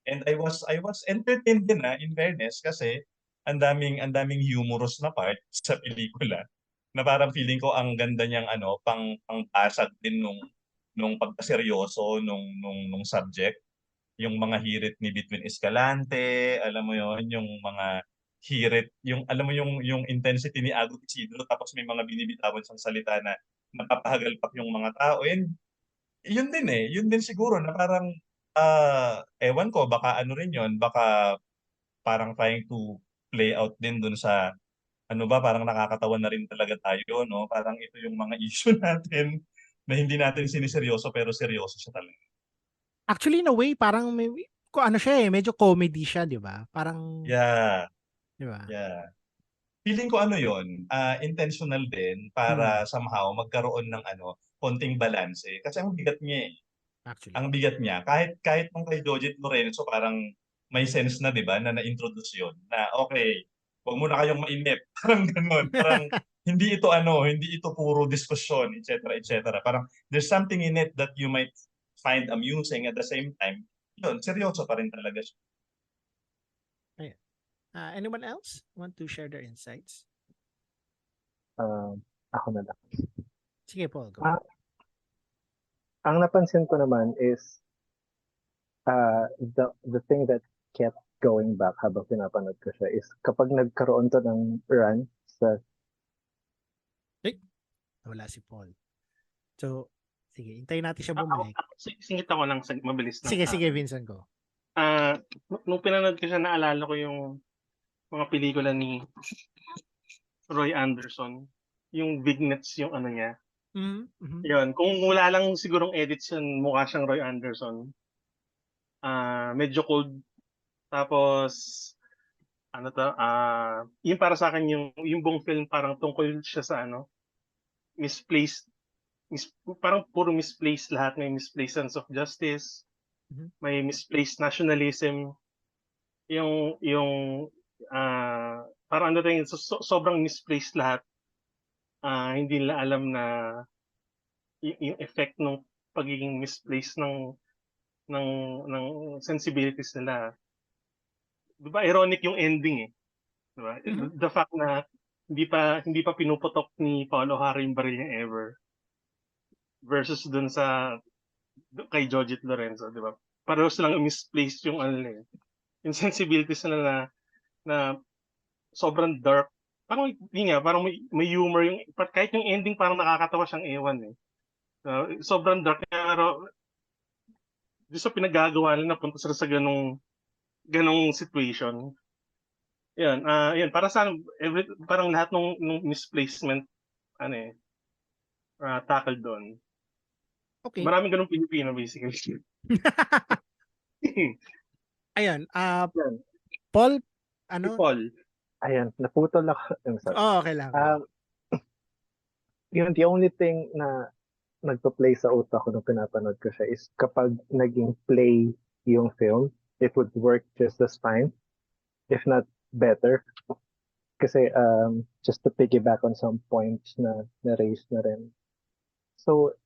And I was entertained din in fairness kasi ang daming humorous na part sa pelikula na parang feeling ko ang ganda niyang pangpasag din nung pagkaseryoso nung subject, yung mga hirit ni Between Escalante, alam mo yon, yung mga hirit, yung alam mo yung intensity ni Agot Isidro tapos may mga binibitawan siyang salita na napapahagalpak yung mga tao. And yun din siguro na parang ewan ko baka ano rin yon, baka parang trying to play out din dun sa ano ba, parang nakakatawa na rin talaga tayo, no? Parang ito yung mga issue natin na hindi natin siniseryoso pero seryoso siya talaga. Actually, in a way, parang kung ano siya medyo comedy siya, di ba? Parang, Yeah, di ba? yeah. Feeling ko yon, intentional din para somehow magkaroon ng konting balance eh. Kasi ang bigat niya eh. Actually. Ang bigat niya. Kahit nung kay Jojit Lorenzo, parang may sense na, di ba, na na-introduce yun. Na, okay, huwag mo na kayong mainip. Parang ganun. Parang hindi ito puro diskusyon, etc., etc. Parang there's something in it that you might find amusing at the same time. Yun, seryoso pa rin talaga siya. Anyone else want to share their insights? Ako na lang. Sige, Paul, go. Ang napansin ko naman is the thing that kept going back habang pinapanood ko siya is kapag nagkaroon to ng run sa Wala si Paul. So, sige, hintayin natin siya bumalik. Singit ako lang mabilis lang. Sige, Vincent, go. Nung pinanood ko siya, naalala ko yung mga pelikula ni Roy Anderson. Yung vignettes, yung ano niya. Mm-hmm. Yun, kung wala lang sigurong edits yun, mukha siyang Roy Anderson. Medyo cold. Tapos, ano to, yung para sa akin, yung buong film parang tungkol siya sa misplaced, parang puro misplaced lahat. May misplaced sense of justice, may misplaced nationalism, parang ano tayo, sobrang misplaced lahat. Hindi nila alam na yung effect ng pagiging misplaced ng sensibilities nila. Diba ironic yung ending eh. Diba? The fact na hindi pa pinuputok ni Paolo O'Hara yung baril niya ever versus dun kay Jojit Lorenzo, diba? Pareho silang misplaced yung yung sensibilities nila na sobrang dark. Parang parang may humor yung kahit yung ending parang nakakatawa siyang ewan eh. Sobrang dark pero sa pinagagawa nila punta sila sa ganong situation. Yan, yan para sa parang lahat ng misplacement tackle doon. Okay. Maraming ganung Pilipino basically. Ayun, Paul, ano? Si Paul. Ayan, naputol ako. I'm sorry. Okay lang. Yun, the only thing na nagpa-play sa utak ko nung pinapanood ko siya is kapag naging play yung film, it would work just as fine, if not better. Kasi just to piggyback on some points na na-raise na rin. So,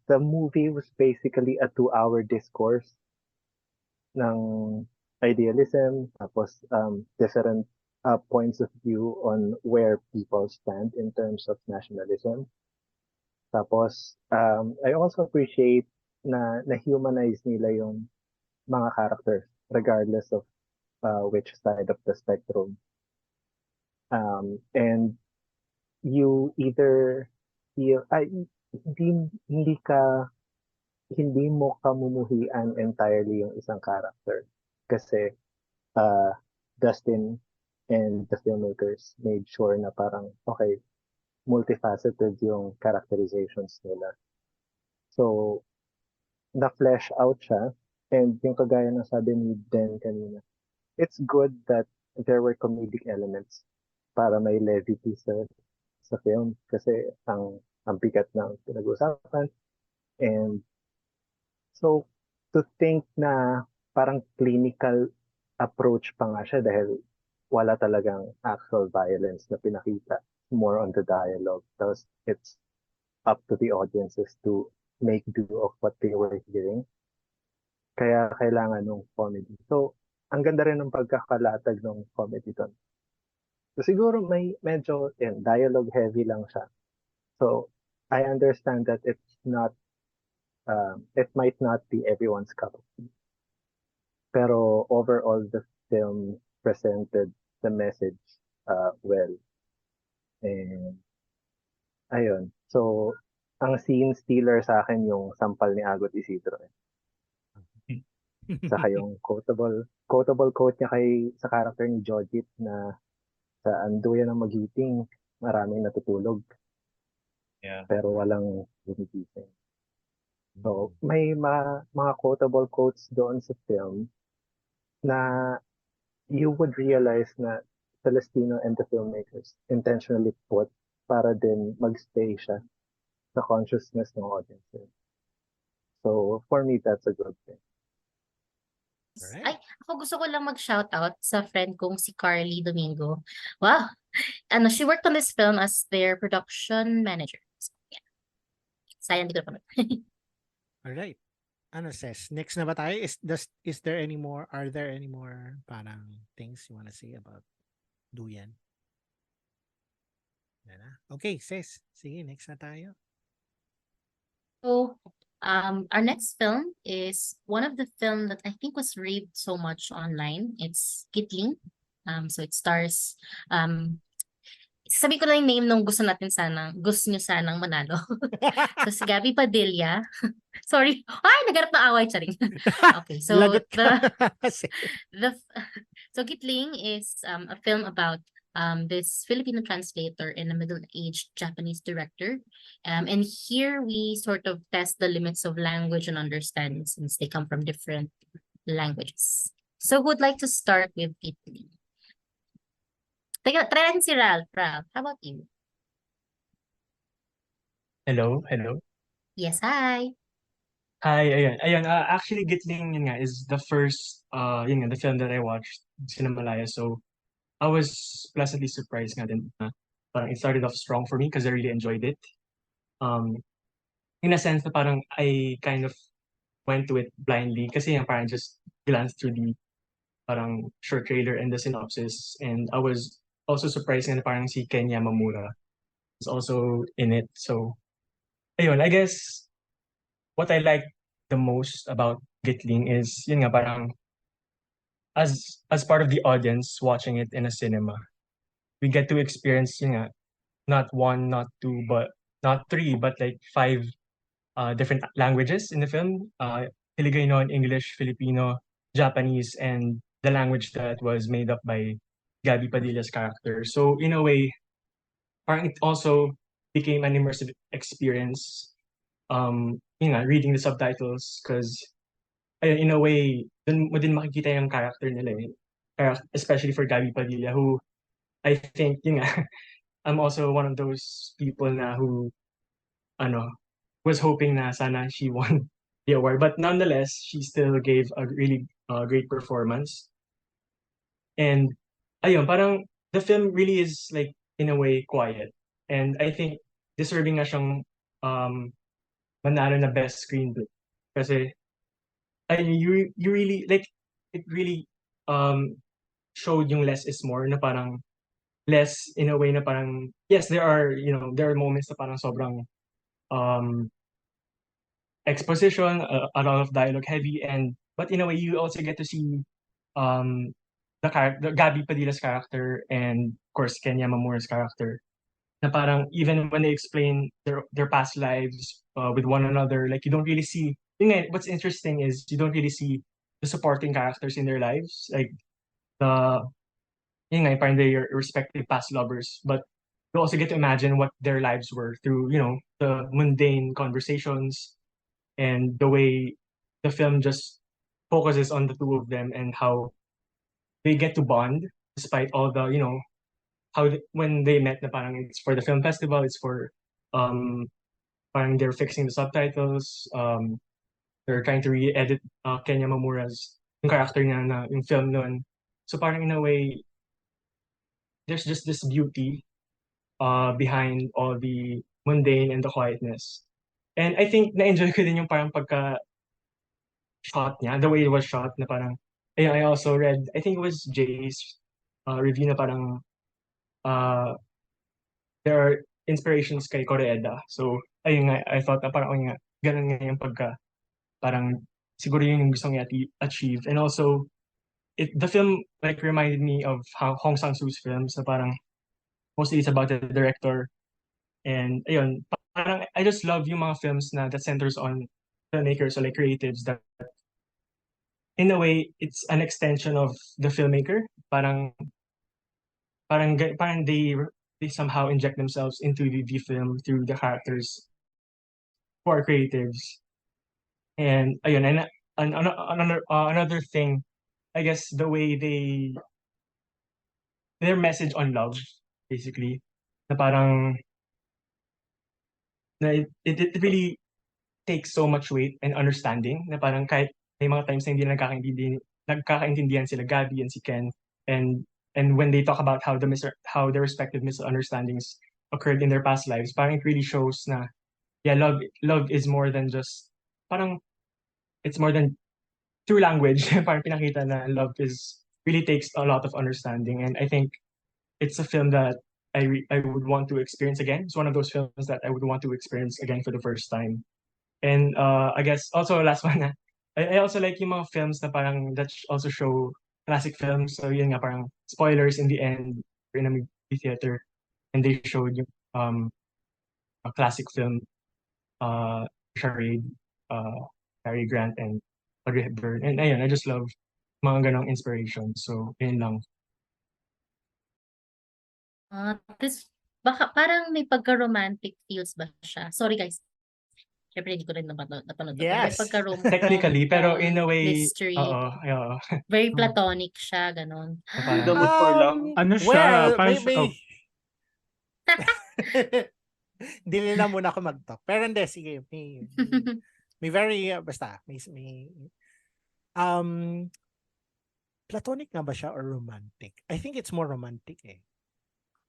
the movie was basically a 2-hour discourse ng idealism, tapos different points of view on where people stand in terms of nationalism. Tapos, I also appreciate na na-humanize nila yung mga characters regardless of which side of the spectrum. And you either feel, hindi mo kamumuhian entirely yung isang character. Kasi Dustin and the filmmakers made sure na parang, okay, multifaceted yung characterizations nila. So, na-flesh out siya. And yung kagaya ng sabi ni Den kanina, it's good that there were comedic elements para may levity sa film. Kasi ang bigat ng pinag-usapan. And so, to think na parang clinical approach pa nga siya dahil wala talagang actual violence na pinakita. More on the dialogue. Tapos it's up to the audiences to make do of what they were hearing. Kaya kailangan ng comedy. So, ang ganda rin ng pagkakalatag ng comedy doon. So, siguro may medyo dialogue heavy lang siya. So, I understand that it's not, it might not be everyone's cup of tea. Pero overall, the film presented the message well. And ayun. So, ang scene stealer sa akin yung sampal ni Agot Isidro. Saka yung quotable quote niya sa character ni Jojit na sa anduyan ng magiting, maraming natutulog. Yeah. Pero walang gumigising. So, may mga quotable quotes doon sa film na you would realize na Celestino and the filmmakers intentionally put para din magstay siya sa consciousness ng audience. So for me, that's a good thing. Ay, Alright. ako gusto ko lang mag-shoutout sa friend kong si Carly Domingo. Wow! Ano, she worked on this film as their production manager. So, yeah. Sayang di ko napanood. Alright. Ano, Ses? Next na ba tayo? Is there any more? Are there any more parang things you wanna say about Duyan? Yan na. Okay, Ses. Sige, next na tayo. So, our next film is one of the film that I think was raved so much online. It's Kitling. So it stars, sabi ko na yung name nung gusto nyo sanang manalo. So si Gabby Padilla. Sorry. Ay, nagharap na away, charing. Okay, so Lagot ka. the so Kitling is a film about this Filipino translator and a middle-aged Japanese director. And here we sort of test the limits of language and understanding since they come from different languages. So who would like to start with Kitling? Teka, try natin si Ralph. Ralph, how about you? Hello. Yes, hi. Hi, ayun. Actually, Gitling yun nga is the first, yun nga, the film that I watched, Cinemalaya. So I was pleasantly surprised nga din. Parang it started off strong for me because I really enjoyed it. Um, in a sense na parang I kind of went to it blindly kasi yung parang just glanced through the parang short trailer and the synopsis, and I was also surprised nga na parang si Ken Yamamura is also in it. So ayun, I guess what I like the most about Gitling is yun nga parang as part of the audience watching it in a cinema, we get to experience yun nga not one, not two, but not three, but like five different languages in the film. Filipino, English, Filipino, Japanese, and the language that was made up by Gabby Padilla's character. So in a way, parang it also became an immersive experience. Yun nga, reading the subtitles because in a way, dun mo din makikita yung character nila eh. Especially for Gabby Padilla, who I think, yun nga, I'm also one of those people na who, ano, was hoping na sana she won the award. But nonetheless, she still gave a really great performance. And ayun, parang the film really is like in a way quiet. And I think deserving nga siyang manalo na best screenplay. Kasi you really like it really um showed yung less is more na parang less in a way na parang yes, there are there are moments na parang sobrang um exposition, a lot of dialogue heavy, and but in a way you also get to see um the Gabby Padilla's character and of course Ken Yamamura's character na parang even when they explain their past lives with one another, like you don't really see yun nga, what's interesting is you don't really see the supporting characters in their lives, like the yun nga, parang their respective past lovers, but you also get to imagine what their lives were through the mundane conversations and the way the film just focuses on the two of them and how they get to bond despite all the when they met na parang it's for the film festival, it's for um parang they're fixing the subtitles, they're trying to re-edit Kenya Mamura's yung character niya na yung film noon. So parang in a way there's just this beauty behind all the mundane and the quietness. And I think na-enjoy ko din yung parang pagka shot niya, the way it was shot na parang ayun, I also read, I think it was Jay's review na parang uh, there are inspirations kay Koreeda. So ayun nga, I thought na parang ayun nga, ganun nga yung pagka parang siguro yun yung gusto niya achieve. And also the film like reminded me of how Hong Sang-soo's films na parang mostly it's about the director. And ayun, parang I just love yung mga films na that centers on filmmakers or like creatives that in a way it's an extension of the filmmaker. Parang they somehow inject themselves into the film through the characters who are creatives. And ayun, and another thing, I guess the way their message on love basically na parang na it really takes so much weight and understanding na parang kahit may mga times na hindi nagkakaintindihan sila Gabby and si Ken, and when they talk about how their respective misunderstandings occurred in their past lives, parang it really shows na yeah, love is more than just parang it's more than through language. Parang pinakita na love is really takes a lot of understanding, and I think it's a film that I would want to experience again. It's one of those films that I would want to experience again for the first time. And I guess also last one na, I also like yung mga films na parang that also show classic films. So yun nga parang spoilers in the end in a movie theater, and they showed yung a classic film, Charade, Cary Grant and Audrey Hepburn. And ayun, I just love mga ganong inspiration. So yun lang. This, baka parang may pagka-romantic feels ba siya? Sorry guys. Siyempre, hindi ko rin napanood to. Pero may Yes. Technically, pero in a way, mystery. oo. Very platonic siya, ganon. In the mood for love. Ano siya? Well, Parang may... oh. Dili na muna ako mag-talk. Pero hindi, sige. May very, basta, may platonic nga ba siya or romantic? I think it's more romantic eh.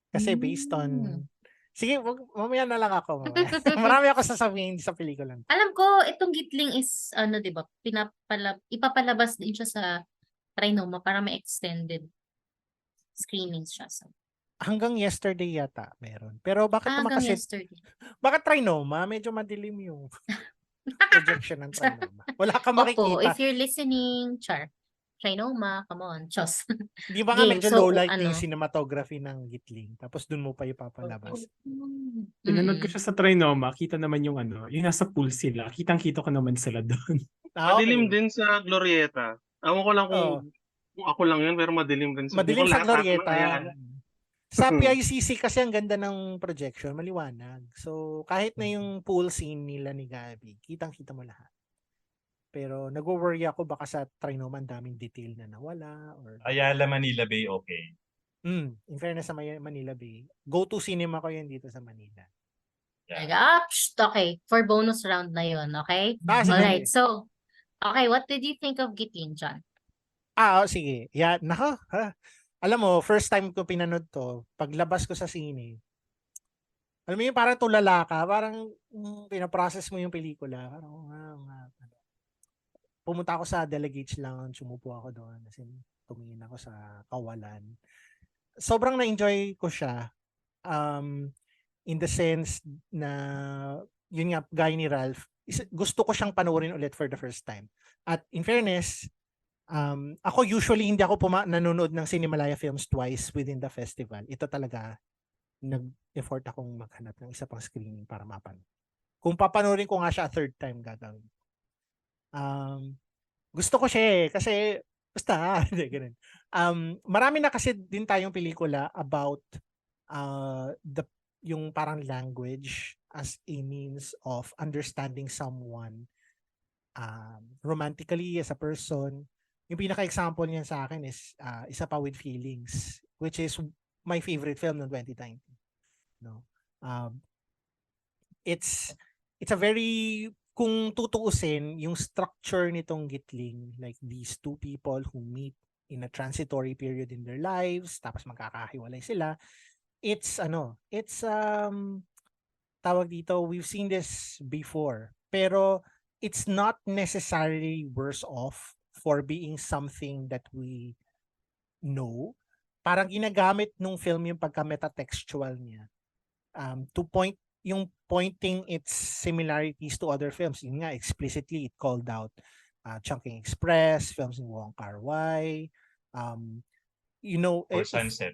Kasi based on, sige, mamaya na lang ako. Mamaya. Marami ako sasabihin sa pelikula. Alam ko, itong Gitling is, ano, di ba, ipapalabas din siya sa Trinoma para may extended screenings siya. So. Hanggang yesterday yata meron. Pero bakit naman Hanggang kasi, yesterday. bakit Trinoma? Medyo madilim yung projection ng Trinoma. Wala ka Opo, makikita. if you're listening, Char, Trinoma, come on, Chos. Di ba nga Game, medyo so, low light yung ano? cinematography ng Gitling. Tapos dun mo pa ipapalabas. Pinanood ko siya sa Trinoma, kita naman yung ano, yung nasa pool sila. Kitang-kita ko naman sila doon. Madilim din sa Glorieta. Ewan ko lang Oo. kung ako lang yun, pero madilim din sa Madilim sa Glorieta. Ayan. Sa PICC kasi ang ganda ng projection, maliwanag. So kahit na yung pool scene nila ni Gabby, kitang-kita mo lahat. Pero nag-worry ako baka sa Trinoma ang daming detail na nawala. Or... Ayala, Manila Bay, okay. In fairness sa Manila Bay, go-to cinema ko yun dito sa Manila. Yeah. Okay, for bonus round na yun, okay? Sige. Alright, so, okay, what did you think of Gitling, John? Sige. Yeah, nako. Alam mo, first time ko pinanood to, paglabas ko sa sine, alam mo yung parang tulala ka, parang pinaprocess mo yung pelikula. Parang, pumunta ako sa Delegates Lounge, umupo ako doon, kasi tumingin ako sa kawalan. Sobrang na-enjoy ko siya, in the sense na, yun nga, gaya ni Ralph, gusto ko siyang panoorin ulit for the first time. At in fairness, ako usually hindi ako nanonood ng Cinemalaya films twice within the festival. Ito talaga, nag-effort akong maghanap ng isa pang screening para mapanood. Kung papanoorin ko nga siya third time gagawin. Gusto ko siya kasi basta ganun. Marami na kasi din tayong pelikula about yung parang language as a means of understanding someone romantically as a person. Yung pinaka-example niyan sa akin is Isa Pa With Feelings, which is my favorite film ng 2019. No? It's a very, kung tutuusin, yung structure nitong Gitling, like these two people who meet in a transitory period in their lives, tapos magkakahiwalay sila. It's tawag dito, we've seen this before, pero it's not necessarily worse off for being something that we know. Parang ginagamit nung film yung pagka-metatextual niya to pointing its similarities to other films. Yun nga, explicitly it called out Chungking Express, films ni Wong Kar-wai, Or Sunset.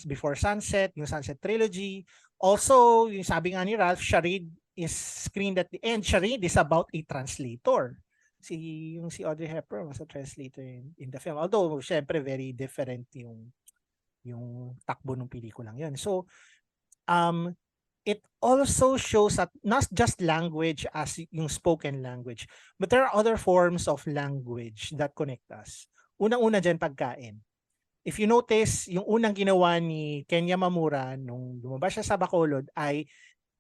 Before Sunset, yung Sunset Trilogy. Also, yung sabi nga ni Ralph, Charade is screened at the end. Charade is about a translator. Si Audrey Hepburn was a translator in the film. Although, syempre, very different yung takbo ng pelikulang yun. So, it also shows that not just language as yung spoken language, but there are other forms of language that connect us. Unang-una dyan, pagkain. If you notice, yung unang ginawa ni Kenya Mamura nung lumabas siya sa Bacolod ay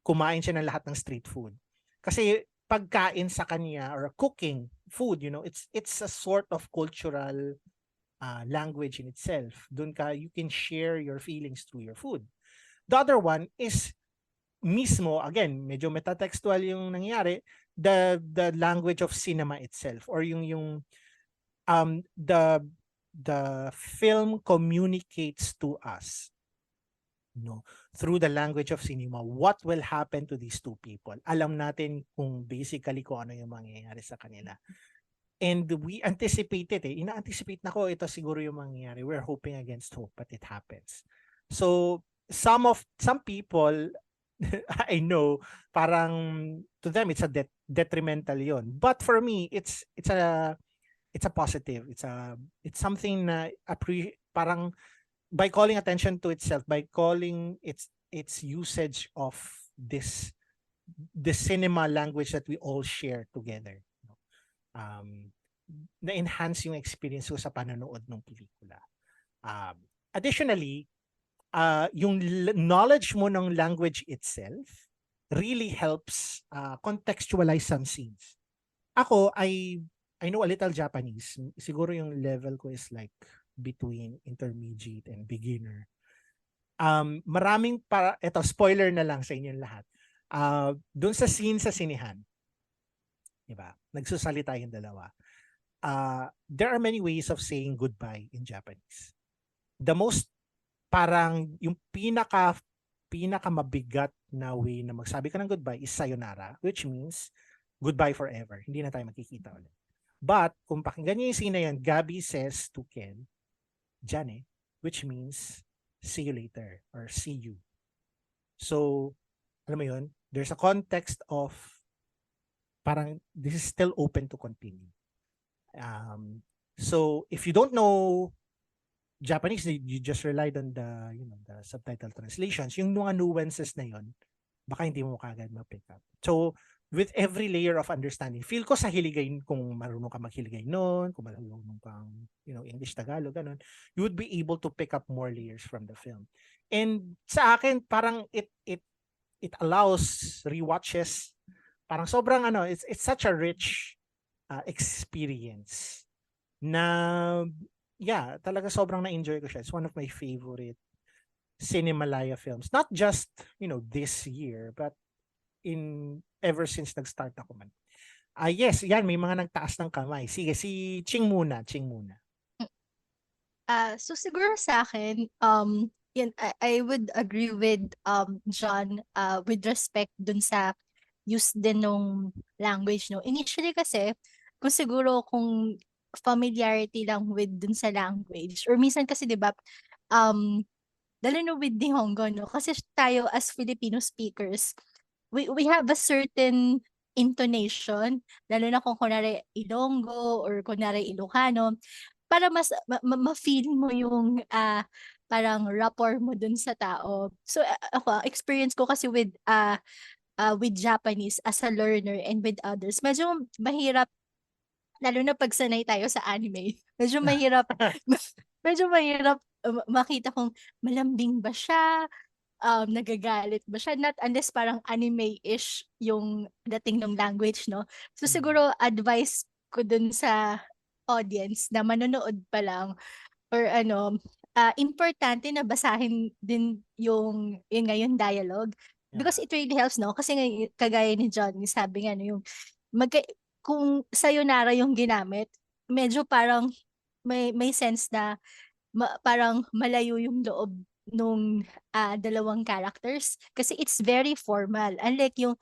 kumain siya ng lahat ng street food. Kasi pagkain sa kanya or cooking food, it's a sort of cultural language in itself. You can share your feelings through your food. The other one is mismo, again, medyo metatextual yung nangyari, the language of cinema itself, or the film communicates to us through the language of cinema what will happen to these two people. Alam natin kung ano yung mangyayari sa kanila. And we anticipated ina-anticipate na ko ito siguro yung mangyayari. We're hoping against hope, but it happens. So some people I know parang to them it's a detrimental yon. But for me it's a positive. It's something na parang by calling attention to itself, by calling its usage of the cinema language that we all share together, na-enhance yung experience ko sa panonood ng pelikula. Additionally, yung knowledge mo ng language itself really helps contextualize some scenes. Ako, I know a little Japanese. Siguro yung level ko is like between intermediate and beginner. Maraming eto spoiler na lang sa inyong lahat. Doon sa scene sa sinihan, diba? Nagsusalita yung dalawa. There are many ways of saying goodbye in Japanese. The most parang yung pinaka mabigat na way na magsabi ka ng goodbye is sayonara, which means goodbye forever. Hindi na tayo magkikita ulit. But kung pakinggan niyo yung scene na yun, Gabi says to Ken, Jane, which means see you later or see you. So, alam mo yun, there's a context of parang this is still open to continue. So if you don't know Japanese, you just relied on the subtitle translations, yung mga nuances na yun, baka hindi mo kagad ma-pick up. So with every layer of understanding, feel ko sa Hiligay, kung marunong ka maghiligay noon, kung marunong kang English, Tagalog, ganun, you would be able to pick up more layers from the film. And sa akin, parang it allows rewatches. Parang sobrang it's such a rich experience na talaga sobrang na-enjoy ko siya. It's one of my favorite Cinemalaya films. Not just, this year, but ever since nag-start ako man. Yes, yan, may mga nagtaas ng kamay. Sige, si Ching muna. So siguro sa akin, I would agree with John with respect dun sa use din ng language, no. Initially kasi, kung familiarity lang with dun sa language, or minsan kasi 'di ba, lalo na with Nihongo, no, kasi tayo as Filipino speakers, we have a certain intonation, lalo na kung kunwari Ilonggo or kunwari Ilocano, para mas ma-feel mo yung parang rapport mo dun sa tao. So ako, experience ko kasi with Japanese as a learner and with others, medyo mahirap, lalo na pag sanay tayo sa anime. Medyo mahirap makita kung malambing ba siya, nagagalit ba siya, not unless parang anime-ish yung dating ng language, no? So siguro advice ko dun sa audience na manonood pa lang, or importante na basahin din yung dialogue, because it really helps, no? Kasi kagaya ni John, sabi nga, yung kung sayonara yung ginamit, medyo parang may sense na parang malayo yung loob nung dalawang characters, kasi it's very formal, unlike yung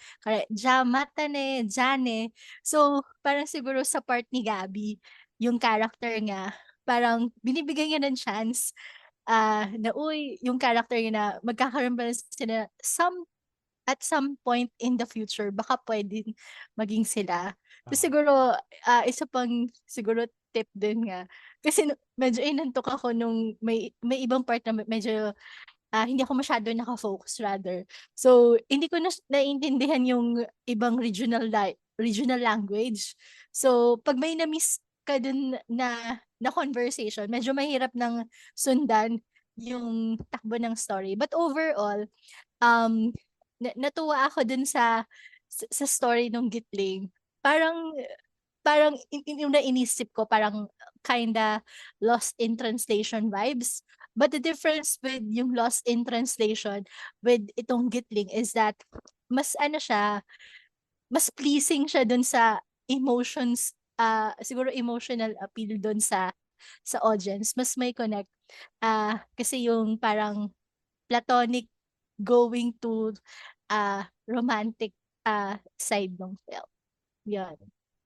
Jamatane, Jane. So parang siguro sa part ni Gabi, yung character nga parang binibigyan niya ng chance na yung character niya na magkakaroon ba sila at some point in the future, baka pwedeng maging sila. So siguro isa pang siguro tip din nga, kasi medyo inantok ako nung may ibang part na medyo hindi ako masyado naka-focus rather. So hindi ko na naiintindihan yung ibang regional language. So pag may na-miss ka dun na conversation, medyo mahirap ng sundan yung takbo ng story. But overall, natuwa ako dun sa sa story ng Gitling, parang parang yung nainisip ko parang kinda lost in translation vibes. But the difference with yung lost in translation with itong Gitling is that mas ano siya, mas pleasing siya dun sa emotions, siguro emotional appeal dun sa audience. Mas may connect. Kasi yung parang platonic going to romantic side ng film. Yan.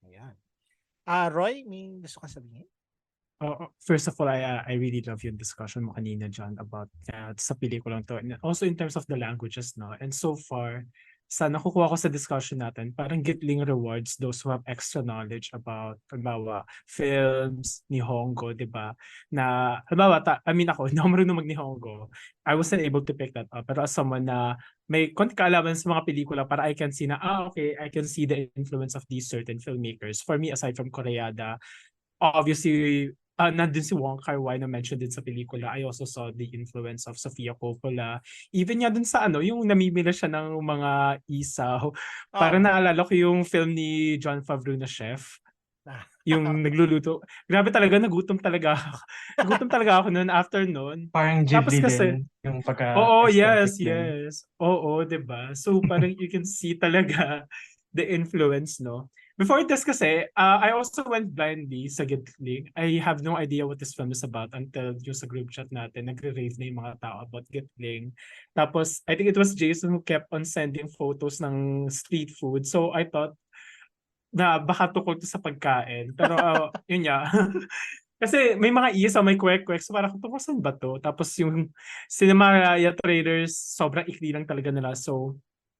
Ayan. Roy, may gusto ka sabihin? First of all, I really love yung discussion mo kanina, John, about sa pelikulang to. And also in terms of the languages, no? And so far, sa nakukuha ko sa discussion natin, parang Gitling rewards those who have extra knowledge about, halimbawa, films, Nihongo, di ba? Na, halimbawa, ako, hindi ako marunong mag-Nihongo. I wasn't able to pick that up. Pero as someone na may konti kaalaman sa mga pelikula, para I can see na, okay, I can see the influence of these certain filmmakers. For me, aside from Koreada, obviously, nandun si Wong Kar-wai na mentioned din sa pelikula. I also saw the influence of Sofia Coppola. Even nga dun sa yung namimila siya ng mga isaw. Parang naalala ko yung film ni Jon Favreau na Chef. Yung nagluluto. Grabe talaga, nagutom talaga ako. Nagutom talaga ako noon after noon. Parang Tapos Ghibli kasi, din, yung oo, pagka-aesthetic yes, din. yes. Oo, 'di ba? So parang you can see talaga the influence, no? Before this kasi, I also went blindly sa Gitling. I have no idea what this film is about until yung sa group chat natin, nagre-rave na yung mga tao about Gitling. Tapos, I think it was Jason who kept on sending photos ng street food. So I thought na baka tukol to sa pagkain. Pero yun nga. Kasi may mga isa, may kwek-kwek. So parang tungkol saan ba to? Tapos yung Cinemaraya trailers, sobrang ikli lang talaga nila. So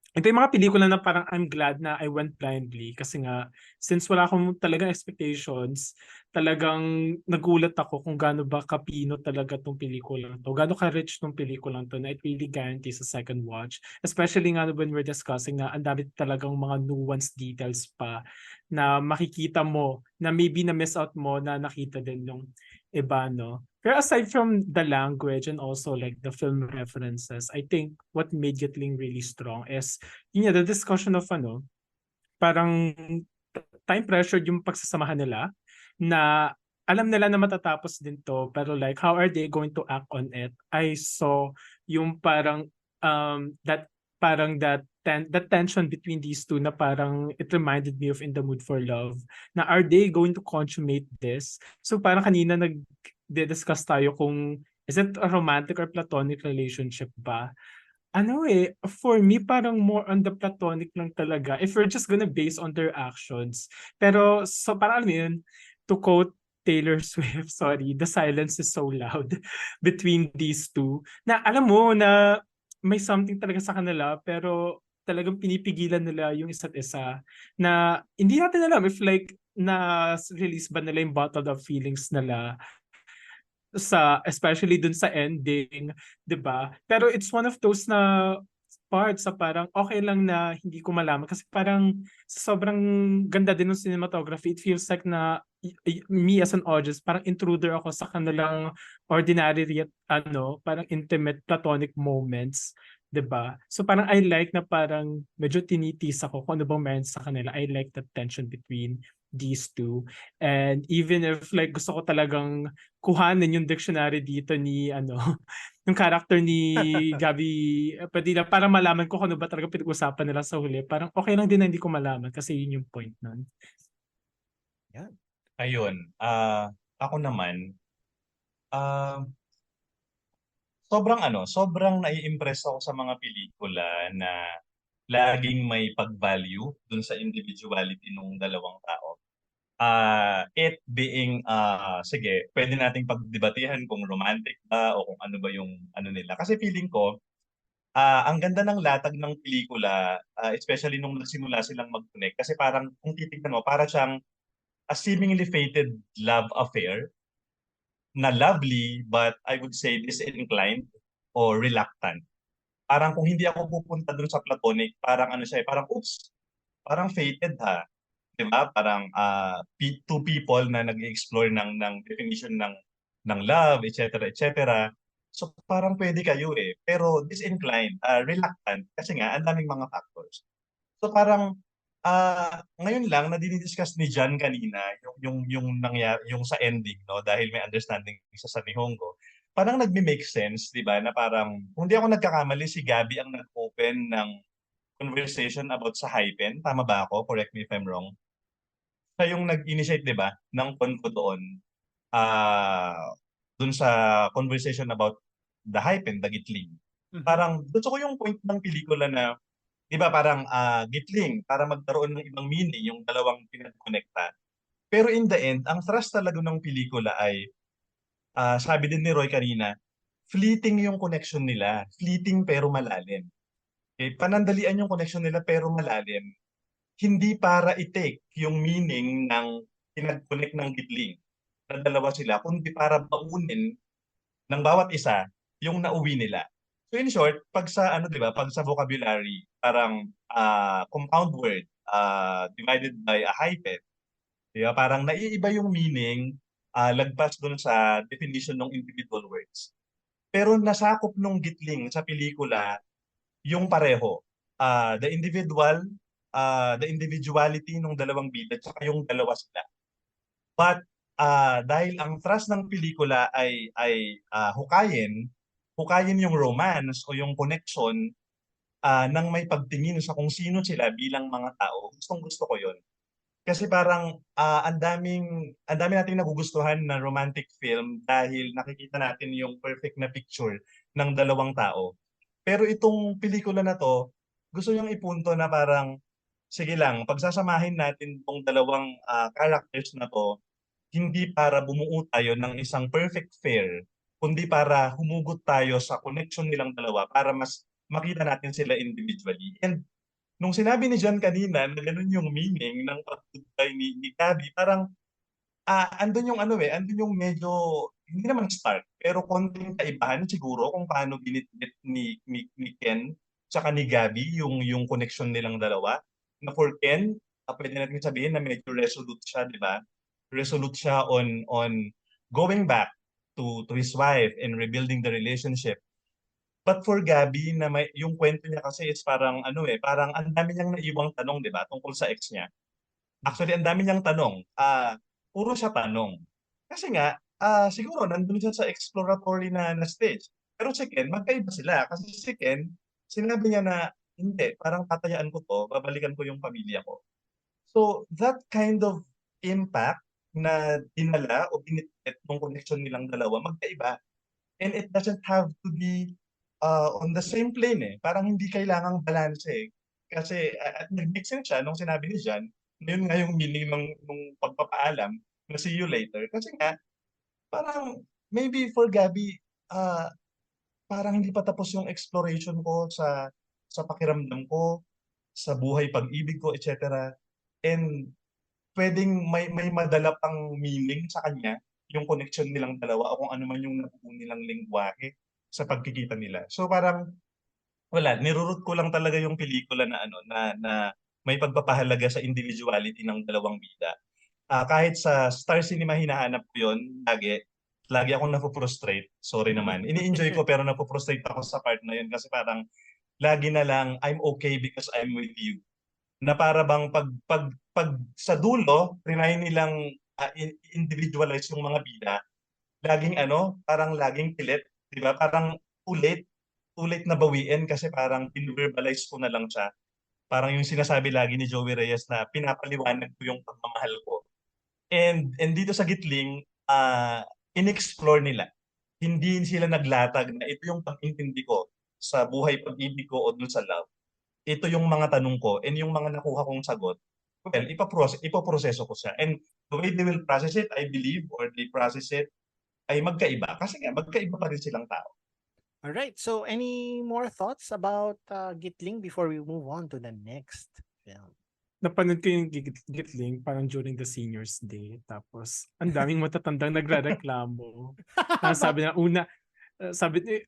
ito yung mga pelikula na parang I'm glad na I went blindly kasi nga since wala akong talagang expectations, talagang nagulat ako kung gaano ba kapino talaga tong pelikulang to. Gaano ka-rich tong pelikulang to na it really guarantees a second watch. Especially nga when we're discussing na ang dami talagang mga nuanced details pa na makikita mo na maybe na-miss out mo na nakita din nung iba, no? Pero aside from the language and also like the film references, I think what made Gitling really strong is the discussion of parang time pressure yung pagsasamahan nila na alam nila na matatapos din to pero like how are they going to act on it? I saw yung parang that tension between these two na parang it reminded me of In the Mood for Love na are they going to consummate this? So parang kanina discuss tayo kung is it a romantic or platonic relationship ba? For me, parang more on the platonic lang talaga. If we're just gonna base on their actions. Pero, so parang alam mo yun, to quote Taylor Swift, sorry, the silence is so loud between these two. Na alam mo na may something talaga sa kanila, pero talagang pinipigilan nila yung isa't isa. Na hindi natin alam if like na-release ba nila yung bottled up feelings nila especially dun sa ending, 'di ba? Pero it's one of those na parts sa parang okay lang na hindi ko malaman kasi parang sobrang ganda din ng cinematography. It feels like na me as an audience, parang intruder ako sa kanilang ordinary parang intimate platonic moments, 'di ba? So parang I like na parang medyo tinitis ako kung ano bang meron sa kanila. I like the tension between these two. And even if like gusto ko talagang kuhanin yung dictionary dito ni yung character ni Gabby Padilla para malaman ko kung ano ba talaga pinag-usapan nila sa huli. Parang okay lang din na hindi ko malaman kasi yun yung point nun. Yan. Ayun, ako naman, sobrang nai-impress ako sa mga pelikula na laging may pag-value dun sa individuality ng dalawang tao. It being, sige, pwede nating pagdebatihan kung romantic ba o kung ano ba yung nila. Kasi feeling ko, ang ganda ng latag ng pelikula, especially nung nagsimula silang mag-connect. Kasi parang, kung titignan mo, para siyang a seemingly fated love affair na lovely, but I would say disinclined or reluctant. Parang kung hindi ako pupunta dun sa platonic, parang parang oops, parang fated ha. 'Di ba? Parang two people na nag-explore ng definition ng love, etc., etc. So parang pwede kayo eh. Pero disinclined, reluctant kasi nga ang daming mga factors. So parang ngayon lang na dinidiscuss ni Jan kanina yung nangyari yung sa ending, no, dahil may understanding siya sa Nihongo. Parang nagme-make sense, 'di ba? Na parang kung di ako nagkakamali si Gabby ang nag-open ng conversation about sa hypen. Tama ba ako? Correct me if I'm wrong. Siya yung nag-initiate, 'di ba, ng convo doon. Ah, dun sa conversation about the hypen, the Gitling. Mhm. Parang gusto ko yung point ng pelikula na 'di ba parang gitling para magkaroon ng ibang meaning yung dalawang pinagkonekta. Pero in the end, ang thrust talaga ng pelikula ay sabi din ni Roy kanina, fleeting yung connection nila. Fleeting pero malalim. Okay? Panandalian yung connection nila pero malalim. Hindi para i-take yung meaning ng pinag-connect ng gitling na dalawa sila, kundi para baunin ng bawat isa yung nauwi nila. So in short, pag sa ano 'di ba, pag sa vocabulary, parang compound word divided by a hyphen, 'di ba? Parang naiiba yung meaning lagpas dun sa definition ng individual words. Pero nasakop nung gitling sa pelikula yung pareho. The individuality ng dalawang bida tsaka yung dalawa sila. But dahil ang thrust ng pelikula ay hukayin yung romance o yung connection nang may pagtingin sa kung sino sila bilang mga tao. Gustong-gusto ko 'yon. Kasi parang ang dami nating nagugustuhan na romantic film dahil nakikita natin yung perfect na picture ng dalawang tao. Pero itong pelikula na 'to, gusto niyang ipunto na parang, sige lang, pagsasamahin natin 'tong dalawang characters na 'to, hindi para bumuo tayo ng isang perfect pair, kundi para humugot tayo sa connection nilang dalawa para mas makita natin sila individually. And nung sinabi ni John kanina na gano'n yung meaning ng pag-goodbye ni Gabby, parang andun yung ano andun yung medyo hindi naman stark, pero konting kaibahan siguro kung paano binitbit ni Ken tsaka ni Gabby yung connection nilang dalawa. Na for Ken, pwede natin sabihin na medyo resolute siya, 'di ba? Resolute siya on going back to his wife and rebuilding the relationship. But for Gabby na yung kwento niya kasi is parang parang ang dami niyang naiwang tanong, 'di ba, tungkol sa ex niya. Actually, ang dami niyang tanong. Puro siya tanong. Kasi nga, siguro nandun siya sa exploratory na stage. Pero si Ken, magkaiba sila. Kasi si Ken, sinabi niya na, hindi, parang tatayaan ko 'to, babalikan ko yung pamilya ko. So, that kind of impact na dinala o binitbit nung connection nilang dalawa, magkaiba. And it doesn't have to be on the same plane Parang hindi kailangang balanse. Kasi at nag-make sense siya nung sinabi ni Jan, na yun nga yung meaning nung pagpapaalam na see you later. Kasi nga, parang maybe for Gabby, parang hindi pa tapos yung exploration ko sa pakiramdam ko, sa buhay pag-ibig ko, etc. And pwedeng may madala pang meaning sa kanya yung connection nilang dalawa o kung ano man yung nabuo nilang lengguwahe sa pagkikita nila. So parang wala, niro-root ko lang talaga yung pelikula na na may pagpapahalaga sa individuality ng dalawang bida. Kahit sa Star Cinema hinahanap ko yun lagi. Lagi akong napo-frustrate. Sorry naman. Ini-enjoy ko pero napo-frustrate ako sa part na yun kasi parang lagi na lang I'm okay because I'm with you. Na para bang pag sa dulo, trinay nilang individualize yung mga bida, laging parang laging pilit, 'di ba? Parang too late na bawiin kasi parang in-verbalize ko na lang siya. Parang yung sinasabi lagi ni Joey Reyes na pinapaliwanag ko yung pagmamahal ko. And dito sa Gitling, in-explore nila. Hindi sila naglatag na ito yung pag-intindi ko sa buhay pag-ibig ko o dun sa love. Ito yung mga tanong ko and yung mga nakuha kong sagot, well, ipoproseso ko siya. And the way they will process it, I believe, or they process it, ay magkaiba. Kasi nga, magkaiba pa rin silang tao. All right. So, any more thoughts about Gitling before we move on to the next film? Napanood ko yung Gitling parang during the Seniors Day. Tapos, ang daming matatandang nagrereklamo. Sabi na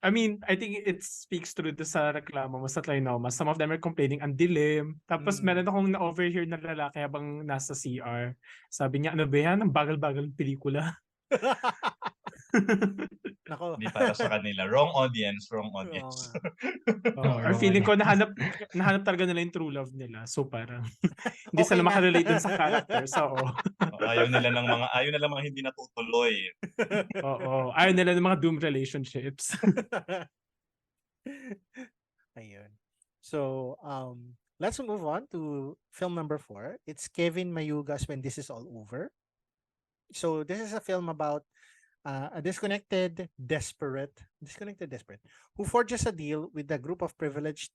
I mean, I think it speaks through sa reklamo mo sa Trinoma. Some of them are complaining ang dilim. Tapos meron akong na-overhear na lalaki habang nasa CR. Sabi niya, ano ba yan? Ang bagal-bagal pelikula. Nako. Hindi para sa kanila. Wrong audience, wrong Oo audience. nga. Or feeling ko nahanap talaga nila yung true love nila. So parang hindi Okay sila na. makarelate dun sa characters. Oo. Ayaw nila ng mga hindi natutuloy. Oo. Ayaw nila ng mga doom relationships. Ayun. So, let's move on to film number 4. It's Kevin Mayuga's When This Is All Over. So, this is a film about a disconnected desperate who forges a deal with a group of privileged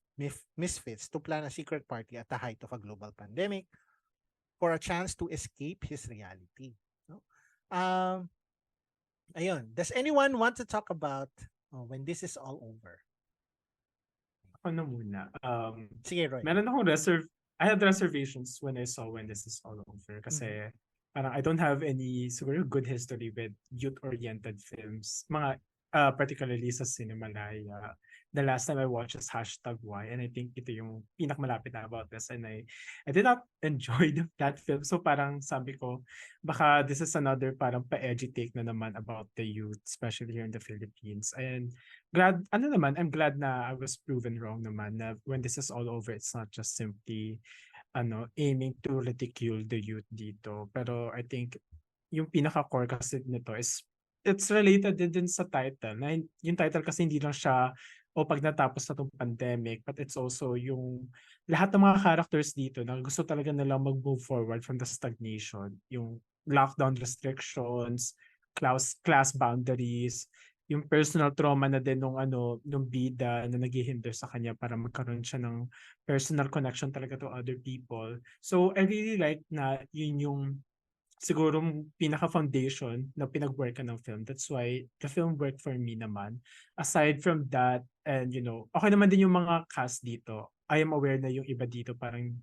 misfits to plan a secret party at the height of a global pandemic for a chance to escape his reality. No? Ayun. Does anyone want to talk about When This Is All Over? Ano muna? Sige, Roy. Meron akong I had reservations when I saw When This Is All Over kasi parang I don't have any siguro good history with youth-oriented films. Mga particularly sa Cinemalaya. The last time I watched is #Y and I think ito yung pinakamalapit na about this and I did not enjoy that film. So parang sabi ko, baka this is another parang pa-edgy take na naman about the youth, especially here in the Philippines. And I'm glad na I was proven wrong naman na When This Is All Over, it's not just simply aiming to ridicule the youth dito. Pero I think yung pinaka-core kasi nito is it's related din sa title. Na yung title kasi hindi lang siya pag natapos na itong pandemic, but it's also yung lahat ng mga characters dito na gusto talaga nilang mag-move forward from the stagnation. Yung lockdown restrictions, class boundaries, yung personal trauma na din nung bida na naghihinder sa kanya para magkaroon siya ng personal connection talaga to other people. So I really like na yun yung siguro pinaka-foundation na pinag-workan ng film. That's why the film worked for me naman. Aside from that, and okay naman din yung mga cast dito. I am aware na yung iba dito parang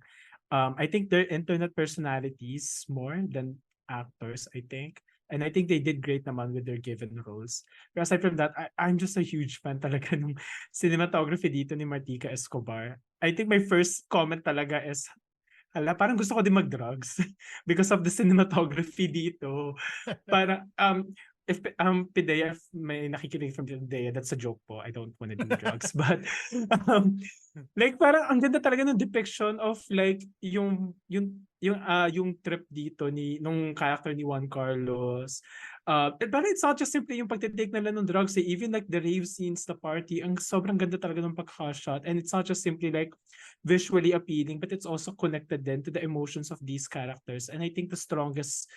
I think they're internet personalities more than actors, I think. And I think they did great naman with their given roles. But aside from that, I'm just a huge fan talaga ng cinematography dito ni Martika Escobar. I think my first comment talaga is, parang gusto ko din mag-drugs because of the cinematography dito. Para if Pidea, if may nakikinig from Pidea, that's a joke po. I don't want to do drugs. But like parang ang ganda talaga ng depiction of like yung trip dito nung character ni Juan Carlos. But it's not just simply yung pagtitake nila ng drugs. Even like the rave scenes, the party, ang sobrang ganda talaga ng pagkaka-shot. And it's not just simply like visually appealing, but it's also connected then to the emotions of these characters. And I think the strongest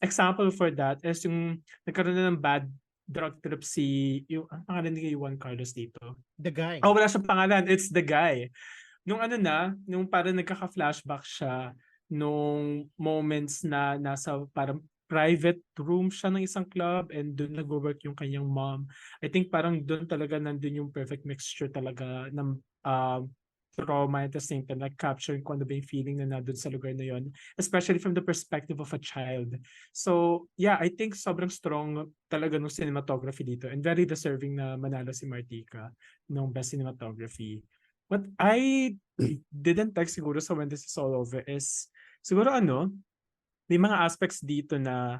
example for that is yung nagkaroon na ng bad drug trip yung ang pangalan ni Juan Carlos dito. The Guy. Oh, wala siyang pangalan. It's The Guy. Nung parang nagkaka-flashback siya nung moments na nasa parang private room siya ng isang club and doon nag-work yung kanyang mom. I think parang doon talaga nandun yung perfect mixture talaga ng trauma at the same time, like capturing kung ano ba yung feeling na nandun sa lugar na yon, especially from the perspective of a child. So yeah, I think sobrang strong talaga ng cinematography dito and very deserving na manalo si Martika ng best cinematography. What I didn't like siguro sa When This Is All Over is siguro may mga aspects dito na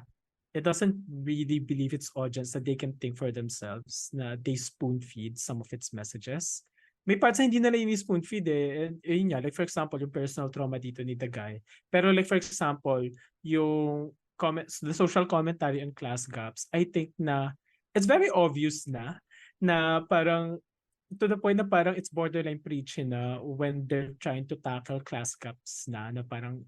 it doesn't really believe its audience that they can think for themselves, na they spoon feed some of its messages. May parts na hindi nila yung spoon feed and yun nga, like for example, yung personal trauma dito ni The Guy. Pero like for example, yung comments, the social commentary on class gaps, I think na it's very obvious na parang to the point na parang it's borderline preachy na when they're trying to tackle class gaps na parang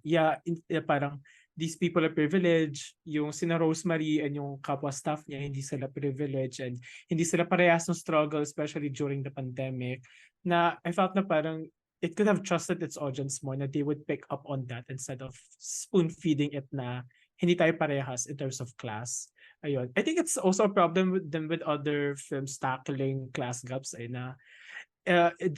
parang these people are privileged, yung sina Rosemary and yung kapwa staff niya hindi sila privileged and hindi sila parehas ng struggle especially during the pandemic, na I felt na parang it could have trusted its audience more na they would pick up on that instead of spoon feeding it na hindi tayo parehas in terms of class. Ayun. I think it's also a problem with other films tackling class gaps na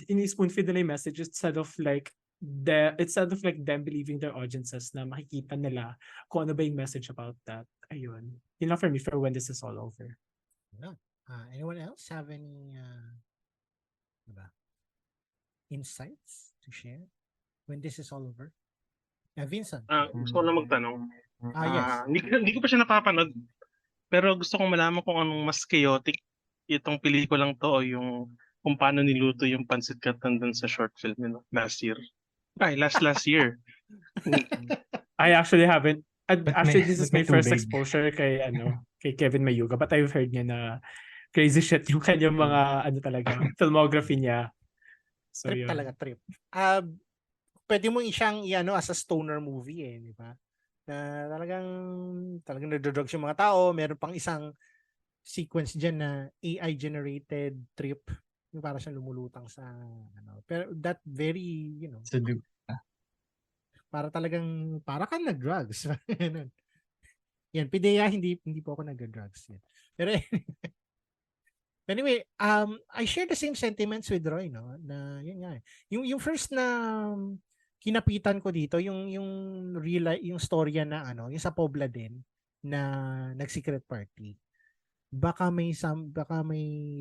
in-spoon feed nila yung message instead of like them believing their audiences na makikita nila kung ano ba yung message about that. Ayun. Yun lang for me for When This Is All Over. No. Anyone else have any insights to share When This Is All Over? Vincent. Gusto ko lang magtanong. Yes. Hindi ko pa siya napapanood. Pero gusto kong malaman kung anong mas chaotic itong pelikulang to o yung kung paano niluto yung pancit canton dun sa short film last year. Ay, last year. I actually haven't. Actually, this is Ba't may my first tubig? exposure kay Kevin Mayuga, but I've heard niya na crazy shit yung kanyang mga talaga filmography niya. So Trip yun. talaga, trip. Pwede mo siyang as a stoner movie di ba? Na talagang nadodrugs yung mga tao. Meron pang isang sequence dyan na AI generated trip. Yung para siyang lumulutang sa Pero that very, Sa dug- para kang nag-drugs. Yan, PIDEA, hindi po ako nag-drugs. Yan. Pero anyway, I share the same sentiments with Roy, no? Na yun nga. Yung first na kinapitan ko dito, yung yung storya na yung sa Pobla din na nag-secret party. Baka may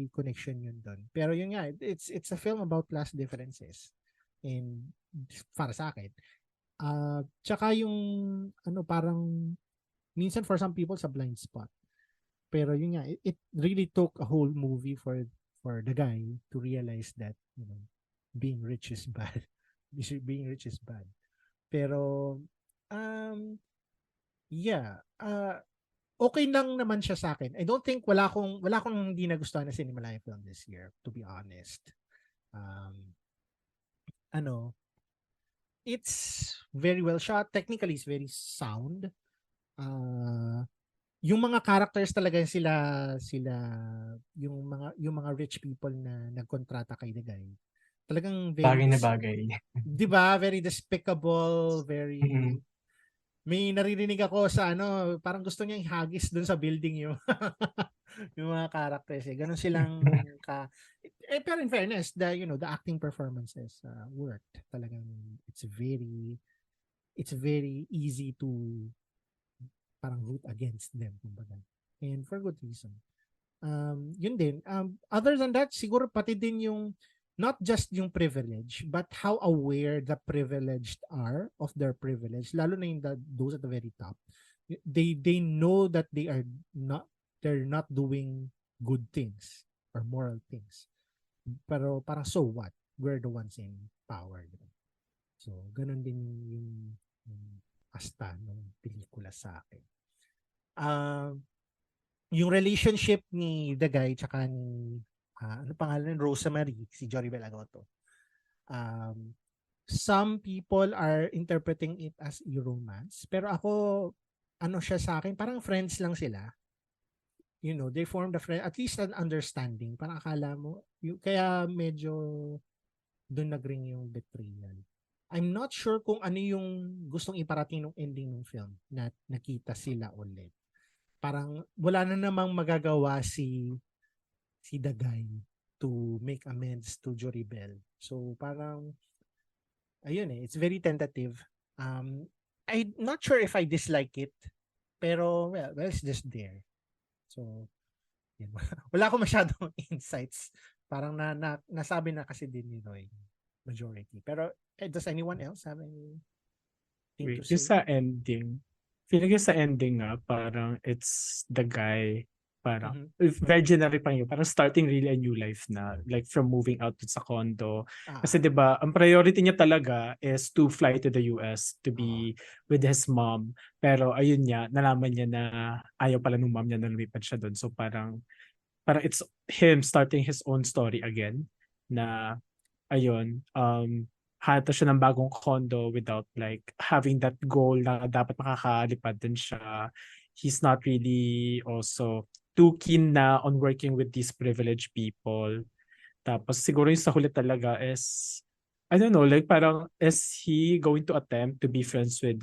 connection yun doon. Pero yun nga, it's a film about class differences. And para sa akin, tsaka yung parang minsan for some people sa blind spot. Pero yun nga, it really took a whole movie for the guy to realize that being rich is bad. Being rich is bad. Pero okay lang naman siya sa akin. I don't think wala akong hindi nagustuhan na Cinemalaya film this year, to be honest. It's very well shot. Technically, it's very sound. Yung mga characters talaga sila yung mga rich people na nagkontrata kay the guy. Talagang Bagay na bagay. 'Di ba? Very despicable, very may naririnig ako sa parang gusto niyang ihagis dun sa building yung yung mga characters Ganun silang pero in fairness, the acting performances worked. Talagang it's very easy to parang root against them, kumbaga. And for good reason. Yun din. Other than that, siguro pati din yung not just yung privilege, but how aware the privileged are of their privilege, lalo na yung those at the very top. They know that they're not doing good things or moral things. Pero parang so what? We're the ones in power. So, ganun din yung asta ng pelikula sa akin. Yung relationship ni the guy tsaka ni ano pangalan? Rosemary, si Joribel Agoto. Some people are interpreting it as a romance. Pero ako, siya sa akin, parang friends lang sila. They formed a friend, at least an understanding. Parang akala mo, kaya medyo doon nagring yung betrayal. I'm not sure kung ano yung gustong iparating ng ending ng film na nakita sila ulit. Parang wala na namang magagawa si the guy to make amends to Joribel. So parang ayun it's very tentative. I'm not sure if I dislike it, pero well it's just there. So yun. Wala akong masyadong insights. Parang nasabi na kasi din ni Roy majority. Pero does anyone else have anything to say? Yung sa ending, feeling ko sa ending nga, parang it's the guy, parang, very generic pa yun, parang starting really a new life na, like from moving out sa condo. Kasi diba, ang priority niya talaga is to fly to the US to be with his mom. Pero ayun niya, nalaman niya na ayaw pala ng mom niya na lumipad siya doon. So parang it's him starting his own story again na ayun, hata siya ng bagong condo without like having that goal na dapat makakalipad din siya. He's not really also too keen na on working with these privileged people. Tapos siguro yung sa huli talaga is, I don't know, like parang is he going to attempt to be friends with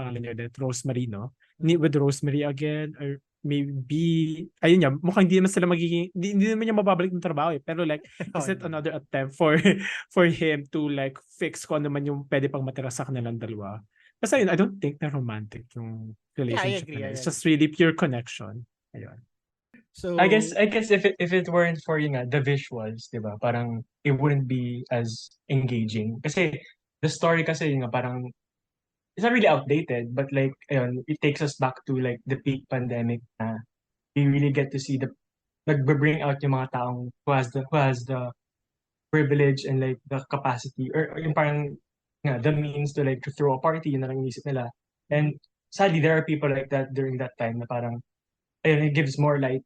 pangalan niya ulit, Rosemary, no? With Rosemary again, or maybe, ayun niya, mukhang hindi naman sila magiging, hindi naman niya mababalik ng trabaho pero like, is it another attempt for him to like fix kung ano man yung pwede pang matira sa kanilang dalawa? Kasi ayun, I don't think na romantic yung relationship agree, nila. I It's just really pure connection. Ayun. So I guess if it weren't for the visuals, 'di ba? Parang it wouldn't be as engaging. Kasi the story kasi parang it's not really outdated, but like ayun, it takes us back to like the peak pandemic na we really get to see the nagbe-bring out yung mga taong who has the privilege and like the capacity or yung parang the means to like to throw a party, yun na lang inisip nila. And sadly, there are people like that during that time na parang, ayun, it gives more light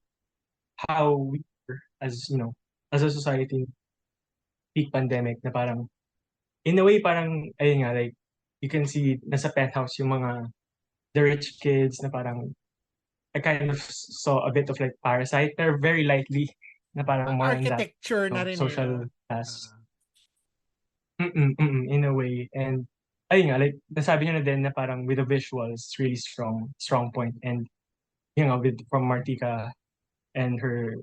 how we were as, as a society peak pandemic na parang, in a way, parang, ayun nga, like, you can see nasa penthouse yung mga, the rich kids na parang, I kind of saw a bit of like Parasite. They're very lightly na parang more in that Architecture na rin social no? class. In a way. And ayun nga, like, nasabi niyo na din na parang with the visuals, really strong point. And from Martika and her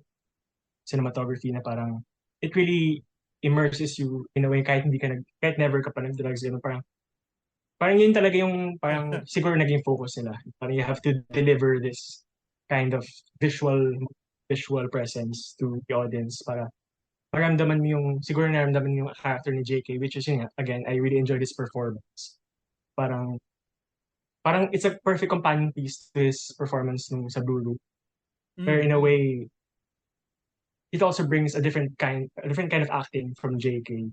cinematography na parang, it really immerses you in a way kahit never ka pa nag-drugs, parang yun talaga yung parang siguro naging focus nila. Parang you have to deliver this kind of visual presence to the audience para maramdaman mo siguro naramdaman mo yung character ni JK, which is yun nga, again, I really enjoyed his performance. Parang it's a perfect companion piece to his performance nung sa Blue Loop. Where in a way, it also brings a different kind of acting from JK.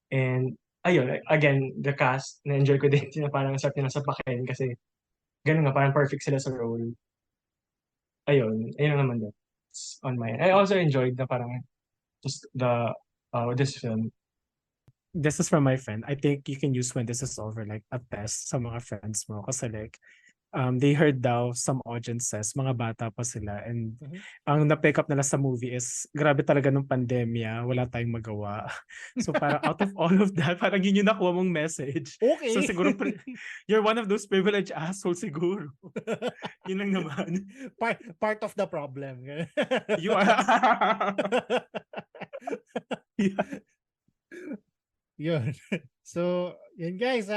And ayun, again, the cast, na-enjoy ko din na parang sarap nila sa pakin kasi ganun nga, parang perfect sila sa role. Ayun naman din. It's on my end. I also enjoyed na parang just this film. This is from my friend. I think you can use when this is over like a test sa mga friends mo kasi like they heard daw some audiences, mga bata pa sila and ang na-pick up nila sa movie is grabe talaga nung pandemya, wala tayong magawa. So parang out of all of that, parang yun yung nakuha mong message. Okay. So siguro you're one of those privileged assholes siguro. Yun lang naman. Part of the problem. You are. Yeah. Yun. So, yun guys.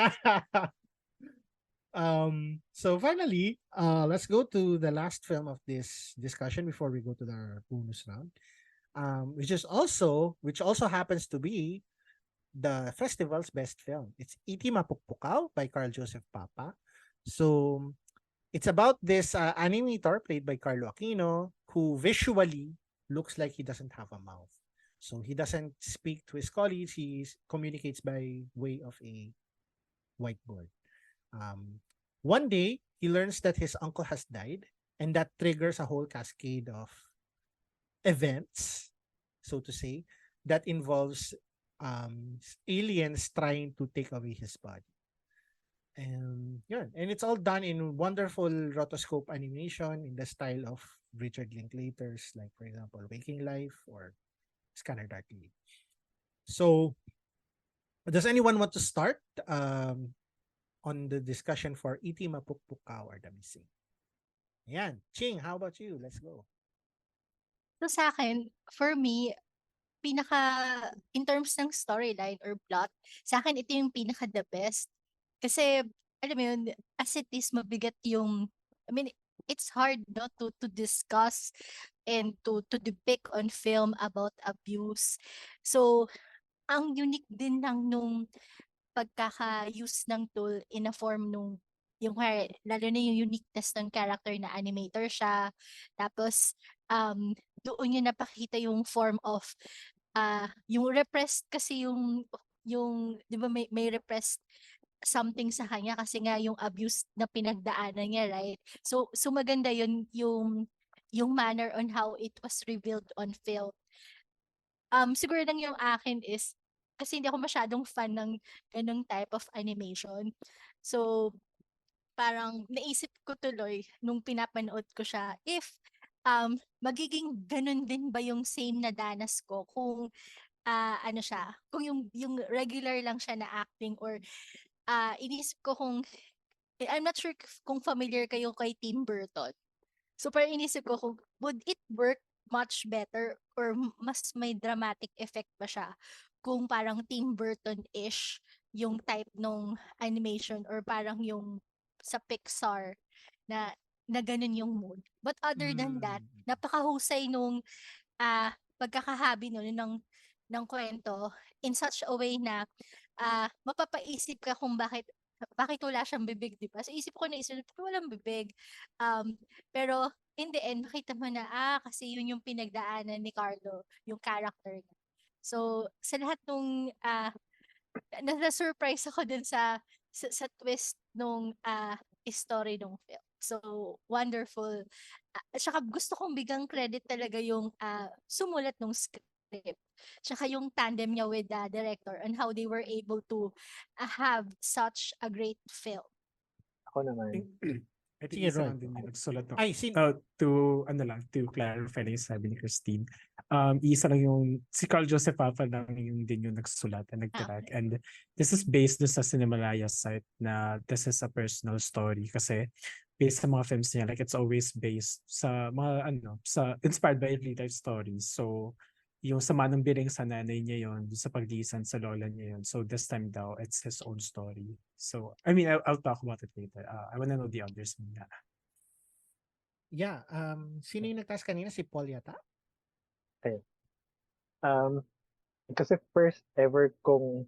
So finally, let's go to the last film of this discussion before we go to the bonus round. Which also happens to be the festival's best film. It's Iti Mapukpukaw by Carl Joseph Papa. So it's about this animator played by Carlo Aquino who visually looks like he doesn't have a mouth. So he doesn't speak to his colleagues. He communicates by way of a whiteboard. One day, he learns that his uncle has died, and that triggers a whole cascade of events, so to say, that involves aliens trying to take away his body. And it's all done in wonderful rotoscope animation in the style of Richard Linklater's, like for example, Waking Life or Scanner Darkly. So, does anyone want to start on the discussion for Iti Mapukpukaw or The Missing? Ayan. Ching, how about you? Let's go. So sa akin, for me, in terms ng storyline or plot, sa akin ito yung pinaka the best. Kasi, alam mo yun, as it is, mabigat yung, it's hard not to discuss and to depict on film about abuse. So, ang unique din lang nung pagkaka-use ng tool in a form nung lalo na yung uniqueness ng character na animator siya. Tapos, doon niya napakita yung form of yung repressed kasi yung di ba may repressed something sa kanya kasi nga yung abuse na pinagdaanan niya, right? So maganda yun yung manner on how it was revealed on film. Siguro lang yung akin is kasi hindi ako masyadong fan ng ganung type of animation. So parang naisip ko tuloy nung pinapanood ko siya if magiging ganun din ba yung same na danas ko kung kung yung regular lang siya na acting or inisip ko I'm not sure kung familiar kayo kay Tim Burton. So parang inisip ko kung would it work much better or mas may dramatic effect ba siya kung parang Tim Burton-ish yung type ng animation or parang yung sa Pixar na ganun yung mood. But other than that, napakahusay nung pagkakahabi ng kwento in such a way na mapapaisip ka kung bakit bakit wala siyang bibig, di ba? So isip ko walang bibig. Pero in the end, makita mo na, kasi yun yung pinagdaanan ni Carlo, yung character niya. So, sa lahat nung, na-surprise ako dun sa twist nung story nung film. So, wonderful. Tsaka gusto kong bigang credit talaga yung sumulat ng script. Tsaka yung tandem niya with the director and how they were able to have such a great film. Ako naman. I think Sige, isa Roy. lang din yung nagsulat ng Ay, to clarify lang yung sabi ni Christine. Isa lang yung si Carl Joseph Papa lang yung din yung nagsulat and nagdirect. And this is based dun sa Cinemalaya site na this is a personal story kasi based sa mga films niya, like it's always based sa mga sa inspired by real life stories. So yung sama ng biring sa nanay niya yon, sa paglisan sa lola niya yon. So this time daw, it's his own story. So, I mean, I'll talk about it later. I wanna know the others muna. Yeah, sino yung nagtaas kanina? Si Paul yata? Kasi first ever kong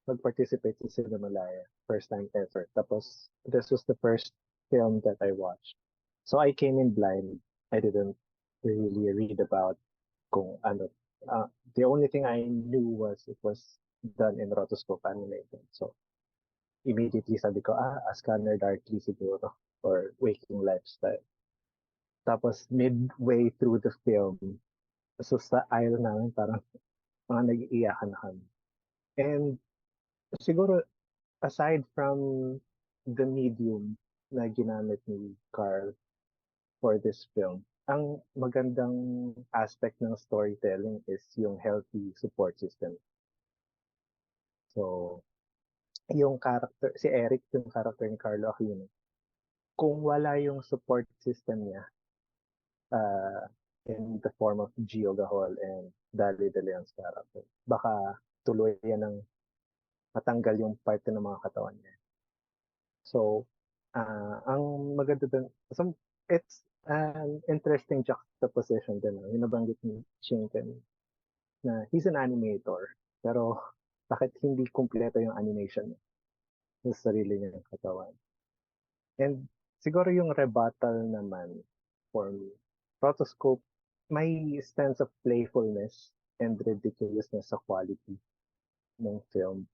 mag-participate sa Cinemalaya. First time ever. Tapos, this was the first film that I watched. So, I came in blind. I didn't really read about kung ano. The only thing I knew was it was done in rotoscope animation. So, immediately sabi ko, A Scanner Darkly siguro. Or Waking Lifestyle. Tapos, midway through the film, so sa aisle namin, parang mga nag-iiyakan na kami. And siguro, aside from the medium na ginamit ni Carl for this film, ang magandang aspect ng storytelling is yung healthy support system. So, yung character, si Eric, yung character ni Carlo Aquino, kung wala yung support system niya, in the form of Gio Gahol and Dali De Leon's character, baka tuloy yan ng matanggal yung parte ng mga katawan niya. So, ang maganda dun, it's an interesting juxtaposition din. Yung nabanggit ni Shinken na he's an animator, pero bakit hindi kumpleto yung animation niya sa sarili niya ng katawan. And siguro yung rebuttal naman for me, rotoscope, may sense of playfulness and ridiculousness sa quality ng film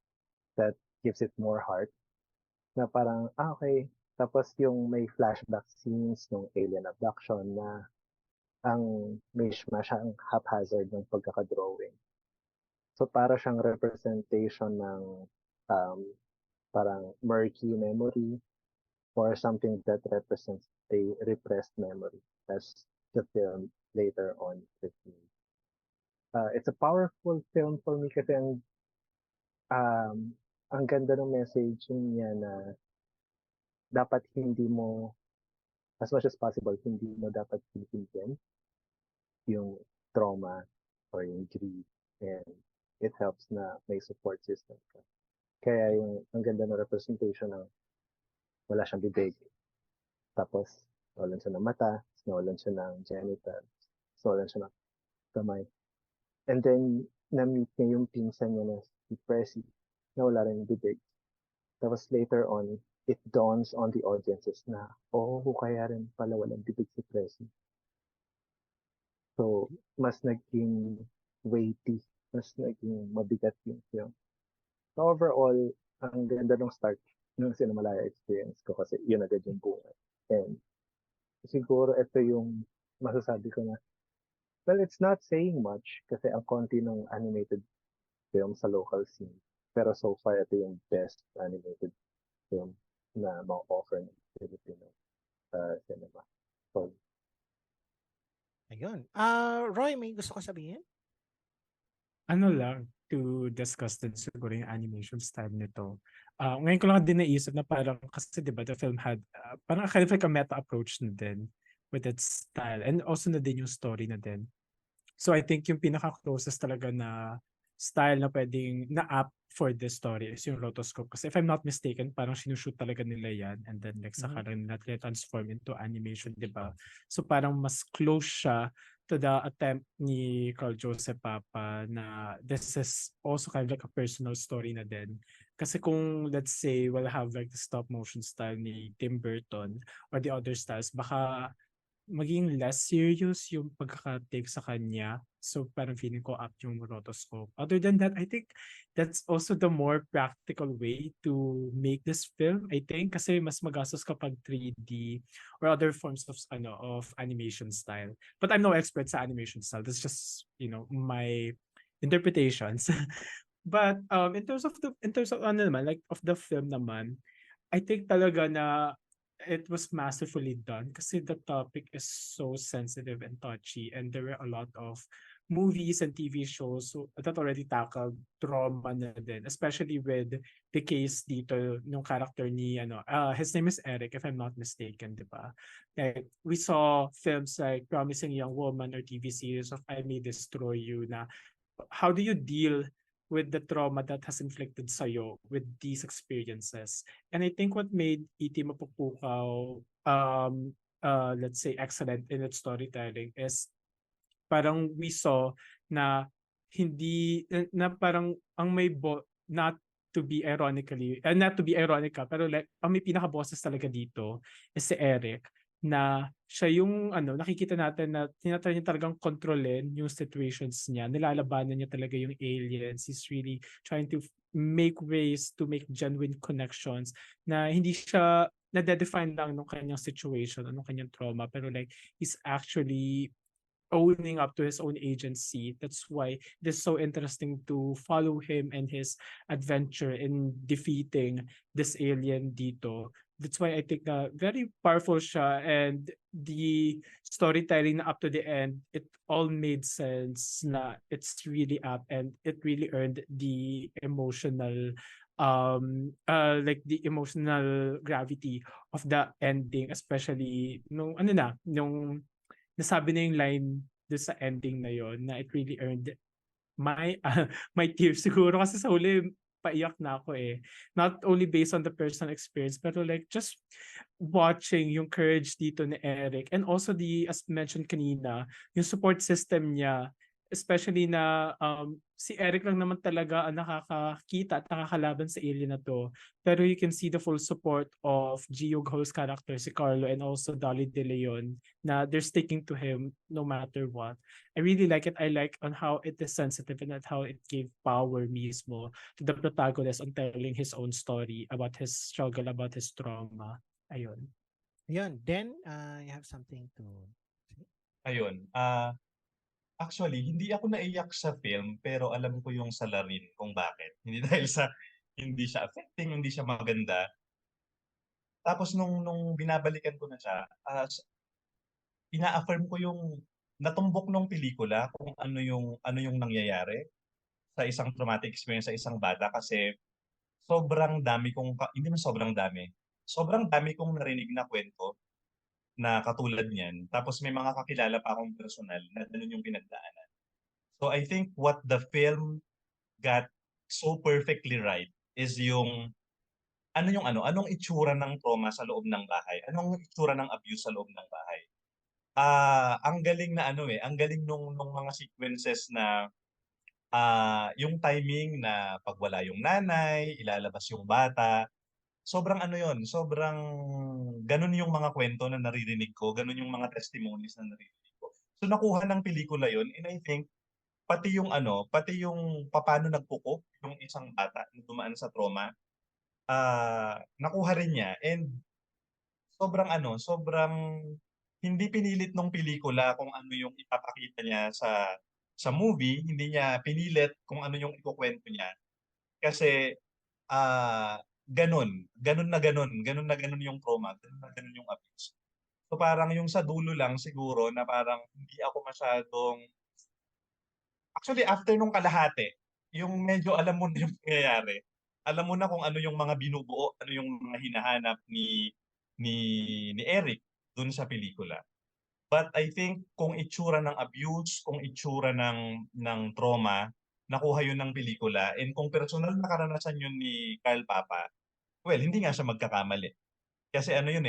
that gives it more heart. Na parang, okay. Tapos yung may flashback scenes ng alien abduction na ang mishmash ang haphazard ng pagkakadrawing. So para siyang representation ng parang murky memory or something that represents a repressed memory as the film later on revealed. It's a powerful film for me kasi ang ganda ng message niya na dapat hindi mo, as much as possible, hindi mo dapat pilitin yung trauma or yung grief, and it helps na may support system ka. Kaya yung ang ganda ng representation ng wala siyang bibig, tapos nawalan siya ng mata, nawalan siya ng genitals, nawalan siya ng kamay. And then, na-meet niya yung pinsan niya na si Pressy, na wala rin yung bibig. Tapos later on, it dawns on the audiences na, kaya rin pala walang bibig si Pressy. So, mas naging weighty, mas naging mabigat yung film. So, overall, ang ganda ng start ng Cinemalaya experience ko kasi yun agad yung bunga. And siguro ito yung masasabi ko na, well, it's not saying much kasi ang konti ng animated film sa local scene. Pero so far, ito yung best animated film na ma-offer ng Filipino cinema. So, Ayun. Roy, may gusto ka sabihin? Ano lang, to discuss din siguro yung animation style nito. Ngayon ko lang din naisip na parang, kasi diba the film had, parang kind of like a meta approach na din with its style and also na din yung story na din. So I think yung pinaka-closest talaga na style na pwedeng na-app for this story is yung rotoscope. Kasi if I'm not mistaken, parang sinushoot talaga nila yan and then like saka rin nila transform into animation, diba? So parang mas close siya to the attempt ni Carl Joseph Papa na this is also kind of like a personal story na din. Kasi kung let's say we'll have like the stop motion style ni Tim Burton or the other styles, baka maging less serious yung pagkaka-take sa kanya. So parang feeling ko up yung rotoscope. Other than that, I think that's also the more practical way to make this film. I think kasi mas magastos kapag 3D or other forms of of animation style. But I'm no expert sa animation style. That's just, my interpretations. But in terms of ano naman, like of the film naman, I think talaga na it was masterfully done kasi the topic is so sensitive and touchy, and there were a lot of movies and TV shows that already tackled trauma na din, especially with the case dito nung character ni his name is Eric if I'm not mistaken, di ba? Like we saw films like Promising Young Woman or TV series of I May Destroy You na how do you deal with the trauma that has inflicted sa'yo with these experiences. And I think what made E.T. Mapukpukaw, let's say, excellent in its storytelling is parang we saw na parang ang not to be ironica, pero like ang may pinaka-boses talaga dito is si Eric, na siya yung nakikita natin na tinatry niya talagang kontrolin yung situations niya. Nilalabanan niya talaga yung aliens. He's really trying to make ways to make genuine connections na hindi siya na-define lang ng kanyang situation, ng kanyang trauma, pero like he's actually owning up to his own agency. That's why it is so interesting to follow him and his adventure in defeating this alien dito. That's why I think na very powerful siya, and the storytelling na up to the end, it all made sense na it's really up and it really earned the emotional like the emotional gravity of the ending, especially nung nasabi na yung line doon sa ending na yon na it really earned my my tears siguro kasi sa huli paiyak na ako eh. Not only based on the personal experience, pero like just watching yung courage dito ni Eric, and also as mentioned kanina, yung support system niya, especially na si Eric lang naman talaga ang nakakakita at nakakalaban sa alien na to. Pero you can see the full support of Gio Gho's character, si Carlo, and also Dolly De Leon, na they're sticking to him no matter what. I really like it. I like on how it is sensitive and at how it gave power mismo to the protagonist on telling his own story about his struggle, about his trauma. Ayun. Ayun. Then, you have something to say? Ayun. Actually, hindi ako naiyak sa film, pero alam ko yung salarin kung bakit. Hindi dahil sa hindi siya affecting, hindi siya maganda. Tapos nung binabalikan ko na siya, ina-affirm ko yung natumbok nung pelikula kung ano yung nangyayari sa isang traumatic experience sa isang bata, kasi sobrang dami hindi man sobrang dami. Sobrang dami kong narinig na kwento na katulad niyan. Tapos may mga kakilala pa akong personal na ganun yung pinagdaanan. So I think what the film got so perfectly right is anong itsura ng trauma sa loob ng bahay? Anong itsura ng abuse sa loob ng bahay? Ang galing na ang galing nung mga sequences na yung timing na pag wala yung nanay, ilalabas yung bata. Sobrang sobrang ganun yung mga kwento na naririnig ko, ganun yung mga testimonies na naririnig ko. So nakuha ng pelikula yun, and I think pati yung papaano nagkukup yung isang bata na dumaan sa trauma, nakuha rin niya, and sobrang hindi pinilit nung pelikula kung ano yung ipapakita niya sa movie, hindi niya pinilit kung ano yung ikukwento niya. Kasi ganun na ganun yung trauma, ganun na ganun yung abuse. So parang yung sa dulo lang siguro na parang hindi ako masyadong, actually after nung kalahati, yung medyo alam mo na yung nangyayari. Alam mo na kung ano yung mga binubuo, ano yung mga hinahanap ni Eric dun sa pelikula. But I think kung itsura ng abuse, kung itsura ng trauma, nakuha yun ng pelikula. And kung personal na karanasan yun ni Carl Papa, well, hindi nga siya magkakamali. Kasi yun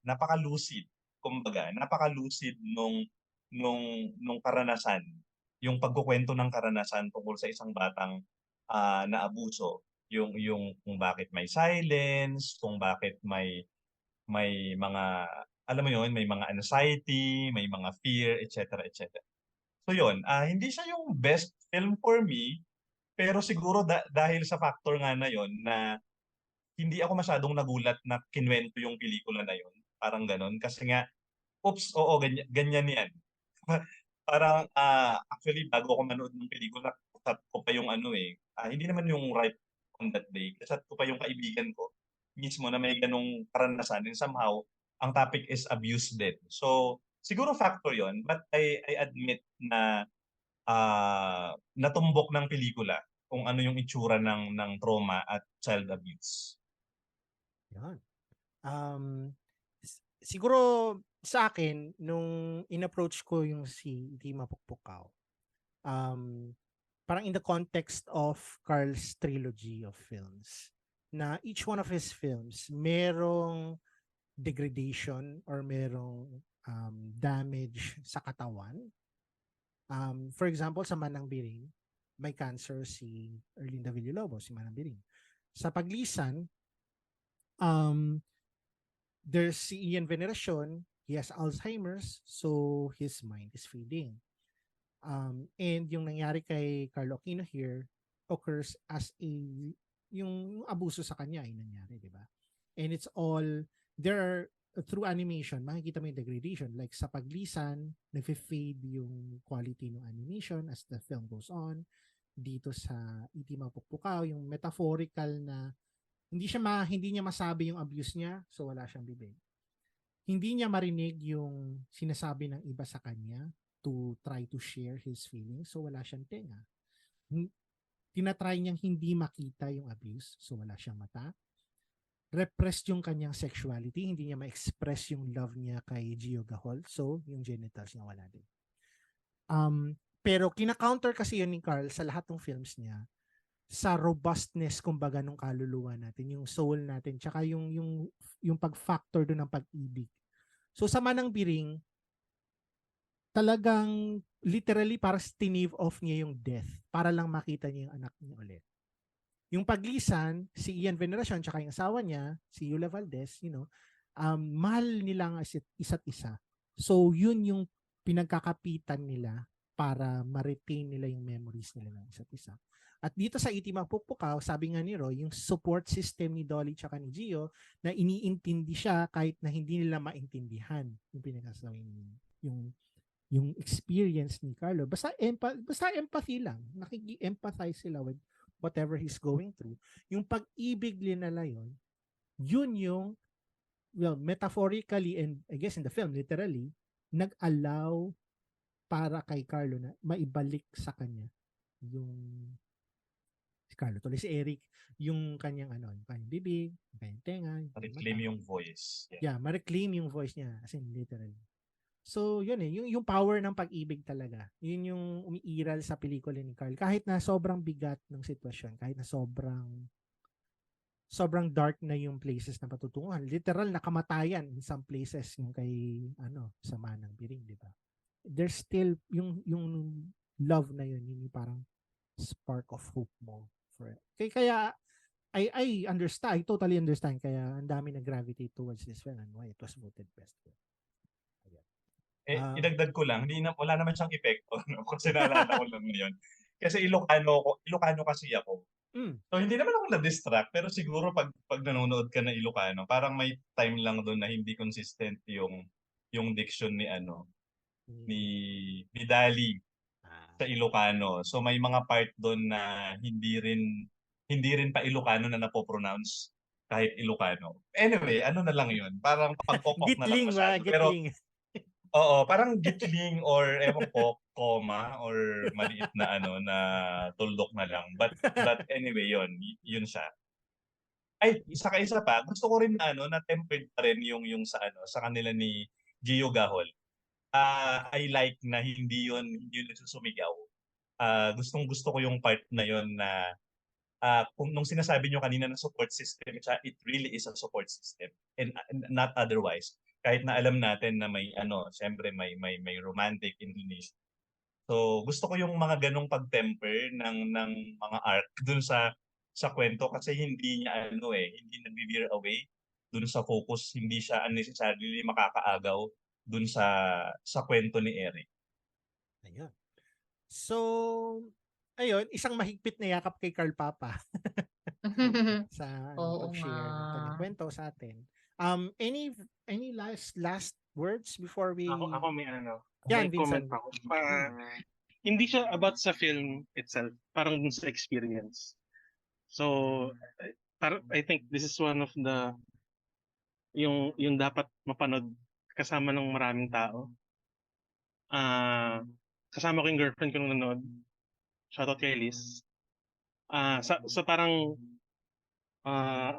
napaka-lucid. Kumbaga, napaka-lucid nung karanasan. Yung pagkukwento ng karanasan tungkol sa isang batang naabuso. yung kung bakit may silence, kung bakit may mga alam mo yun, may mga anxiety, may mga fear, etc. etc. So yun, hindi siya yung best film for me, pero siguro dahil sa factor nga na yun na hindi ako masyadong nagulat na kinwento yung pelikula na yun. Parang ganun. Kasi nga, oops, oo, ganyan, ganyan yan. Parang, actually, bago ako manood ng pelikula, chat ko pa yung ano eh. Hindi naman yung right on that day. Chat ko pa yung kaibigan ko mismo na may ganong karanasan. And somehow, ang topic is abuse din. So, siguro factor yon. But I admit na natumbok ng pelikula kung ano yung itsura ng trauma at child abuse. Yan. Siguro sa akin, nung in-approach ko yung si Di Mapukpukaw, parang in the context of Carl's trilogy of films, na each one of his films merong degradation or merong damage sa katawan. For example, sa Manang Biring, may cancer si Erlinda Villalobos, si Manang Biring. Sa Paglisan, there's si Ian Veneracion, he has Alzheimer's, so his mind is fading. And yung nangyari kay Carlo Aquino here occurs as yung abuso sa kanya ay nangyari, di ba? And it's all, there are, through animation, makikita mo yung degradation. Like sa Paglisan, nag-fade yung quality ng animation as the film goes on. Dito sa Iti Mapukpukaw, yung metaphorical na hindi niya masabi yung abuse niya, so wala siyang bibig. Hindi niya marinig yung sinasabi ng iba sa kanya to try to share his feelings, so wala siyang tenga. Tinatry niyang hindi makita yung abuse, so wala siyang mata. Repressed yung kanyang sexuality, hindi niya ma-express yung love niya kay Gio Gahol, so yung genitals niya wala din. Pero kina-counter kasi yun ni Carl sa lahat ng films niya sa robustness kumbaga ng kaluluwa natin, yung soul natin, tsaka yung pag-factor doon ng pag-ibig. So sa Manang Biring, talagang literally para tinave off niya yung death para lang makita niya yung anak niya ulit. Yung Paglisan, si Ian Veneracion tsaka yung asawa niya, si Yula Valdez, mahal nila ang isa't isa. So yun yung pinagkakapitan nila para ma-retain nila yung memories nila ng isa't isa. At dito sa Iti Mapukpukaw, sabi nga ni Roy, yung support system ni Dolly tsaka ni Gio na iniintindi siya kahit na hindi nila maintindihan yung pinagsasabi yung experience ni Carlo. Basta empathy lang. Nakiki-empathize sila with whatever he's going through. Yung pag-ibig nila yun yung, well, metaphorically and I guess in the film, literally, nag-allow para kay Carlo na maibalik sa kanya yung si Carlo, tuloy si Eric, yung kanyang yung kanyang bibig, yung kanyang tenga, Ma-reclaim yung voice. Yeah, ma-reclaim yung voice niya, as in literally. So, yun yung power ng pag-ibig talaga. Yun yung umiiral sa pelikula ni Carl. Kahit na sobrang bigat ng sitwasyon, kahit na sobrang dark na yung places na patutunguhan. Literal, nakamatayan in some places yung kay, sa Manang Biring, di ba? There's still, yung love na yun yung parang spark of hope mo. Kaya, I understand, I totally understand, kaya ang dami na-gravitate towards this film and why it was voted best film. Idagdag ko lang, wala naman siyang epekto, no? Kasi naalala ko lang ngayon. Kasi Ilocano kasi ako. So hindi naman ako na-distract, pero siguro pag nanonood ka ng Ilocano, parang may time lang doon na hindi consistent yung diction ni ni Dali sa Ilocano. So may mga part doon na hindi rin pa Ilocano na napopronounce kahit Ilocano. Anyway, na lang yun. Parang pagkokok na lang masyado. Pero oo, parang gitling or ewan ko, comma or maliit na na tuldok na lang. But anyway, yun siya. Ay, isa pa, gusto ko rin na tempered pa rin yung sa kanila ni Gio Gahol. I like na hindi yun nagsusumigaw. Gustong-gusto ko yung part na yun na kung nung sinasabi nyo kanina na support system, it really is a support system and not otherwise. Kahit na alam natin na may siyempre may romantic inclination. So gusto ko yung mga ganong pag-temper ng mga arc dun sa sa kwento kasi hindi niya hindi nagve-veer away dun sa focus, hindi siya unnecessarily makakaagaw dun sa kwento ni Eric. Ayun. So, ayun, isang mahigpit na yakap kay Carl Papa sa Oo pag-share ng kanyang nga. kwento sa atin. Any last words before we Ako may Yan, may comment Vincent. ako. Hindi siya about sa film itself, parang dun sa experience. So, I think this is one of the yung dapat mapanood kasama ng maraming tao. Kasama ko yung girlfriend ko nung nanood. Shoutout kay Liz. Sa parang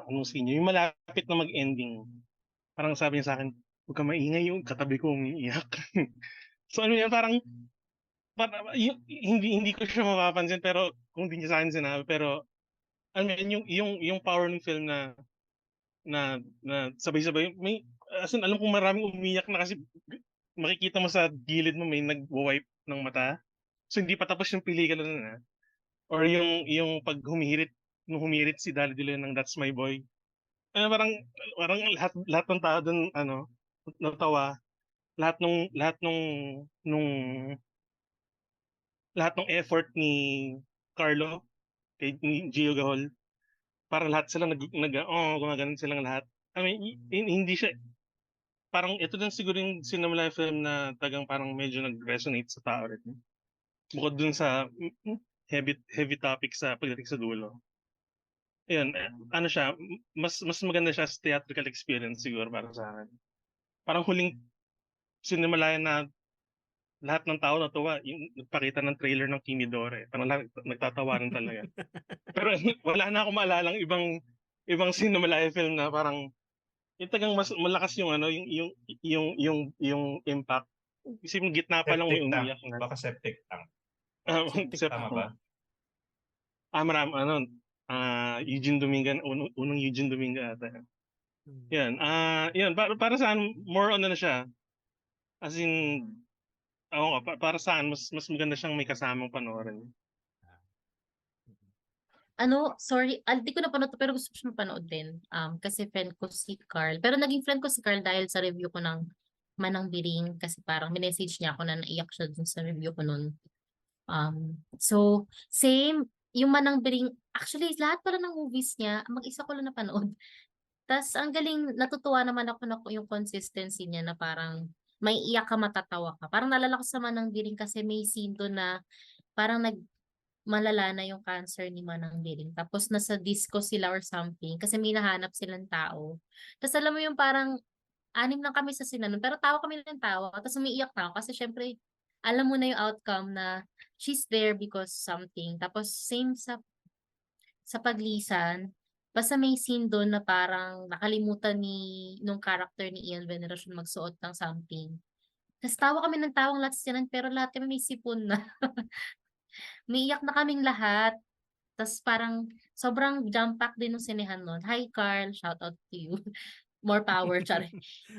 anong scene yung malapit na mag-ending. Parang sabi niya sa akin, huwag ka maingay, yung katabi ko umiiyak. So ano yan, parang hindi ko siya mapapansin, pero kung hindi niya sa akin sinabi, pero ano yan, yung power ng film na sabay-sabay, may as in, alam kong maraming umiyak na kasi makikita mo sa gilid mo may nag-wipe ng mata. So hindi pa tapos yung pelikula na. Or yung pag nung humirit si Dali Dilo ng That's My Boy. Parang lahat ng tao doon natawa. Lahat ng effort ni Carlo ni Gio Gahol. Parang lahat sila gumagano silang lahat. I mean, hindi siya parang ito din siguro yung sinamula film na tagang parang medyo nag-resonate sa tao rin. Bukod dun sa heavy topic sa pagdating sa dulo. Ayun, ano siya, mas maganda siya sa theatrical experience siguro para sa akin. Parang huling sinimalayan na lahat ng tao natuwa, yung nagpakita ng trailer ng Kimidore. Parang nagtatawanan talaga. Pero wala na akong maalalang ibang Cinemalaya film na parang yung tagang mas malakas yung yung impact. Kasi yung gitna pa lang may Septic tank. umiyak na. Baka septic tank. Tama ba? Marami Eugene Dominga, unang Eugene Dominga ata. Yan. Yan para saan more on na siya. As in para saan mas maganda siyang may kasamang panoorin. Sorry, di ko napanood to, pero gusto ko siya mapanood din. Kasi friend ko si Carl. Pero naging friend ko si Carl dahil sa review ko ng Manang Biring kasi parang minessage niya ako na naiyak siya dun sa review ko nun. So, same, yung Manang Biring, actually, lahat pala ng movies niya, mag-isa ko lang napanood. Tapos, ang galing, natutuwa naman ako na yung consistency niya na parang may iyak ka, matatawa ka. Parang nalala ko sa Manang Biring kasi may scene doon na parang malala na yung cancer ni Manang Biring. Tapos nasa disco sila or something kasi may nahanap silang tao. Tapos alam mo yung parang 6 lang kami sa sinanon pero tawa kami ng tawa. Tapos umiiyak na ako kasi syempre alam mo na yung outcome na she's there because something. Tapos same sa paglisan, basta may scene doon na parang nakalimutan nung character ni Ian Veneracion magsuot ng something. Tapos tawa kami ng tawang lahat sa sinanon pero lahat kami may sipon na. Umiiyak na kaming lahat. Tapos parang sobrang jump pack din ng sinehan nun. Hi Carl, shout out to you. More power, chari.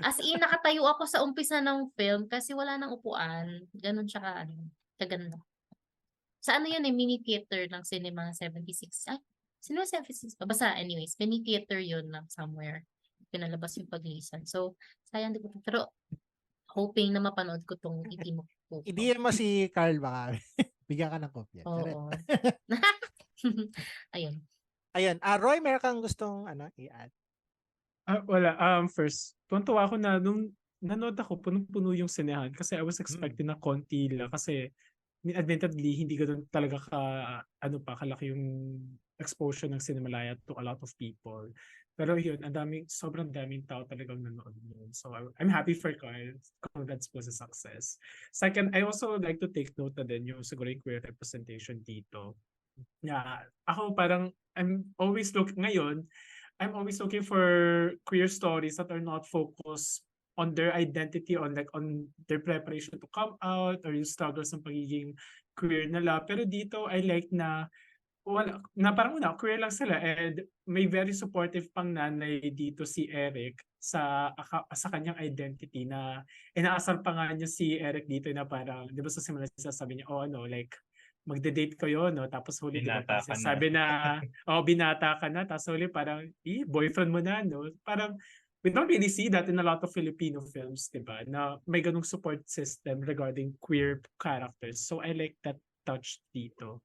As in, nakatayo ako sa umpisa ng film kasi wala nang upuan. Ganun siya kaganda. Sa yun mini theater ng Cinema 76. Ay, Cinema 76 pa. Basta anyways, mini theater yun na somewhere. Pinalabas yung paglisan. So, sayang di ko. Pero hoping na mapanood ko tong Itim mo. i-DM mo si Carl baka. Bigyan ka ng kopya. Oo. Ayun. Ayun. Roy, meron kang gustong i-add? Wala. First, tuwa ako na nung nanood ako, punong-puno yung sinehan kasi I was expecting na konti lang kasi admittedly, hindi ko talaga kalaki yung exposure ng Cinemalaya to a lot of people. Pero yun, sobrang daming tao talagang nanood yun. So I'm happy for Carl. Congrats po sa success. Second, I also like to take note na din yung siguro yung queer representation dito. Ako parang, I'm always looking for queer stories that are not focused on their identity, on their preparation to come out or yung struggles ng pagiging queer nila. Pero dito, I like na parang queer lang sila and may very supportive pang nanay dito si Eric sa kanyang identity na inaasar pa nga niya si Eric dito na parang, di ba sa simula sabi niya, magde-date kayo, no? Tapos huli, di ba, Binata parang ka na. sabi na, oh, binata ka na. Tapos huli, parang, boyfriend mo na, no? Parang, we don't really see that in a lot of Filipino films, di ba? Na may ganung support system regarding queer characters. So I like that touch dito.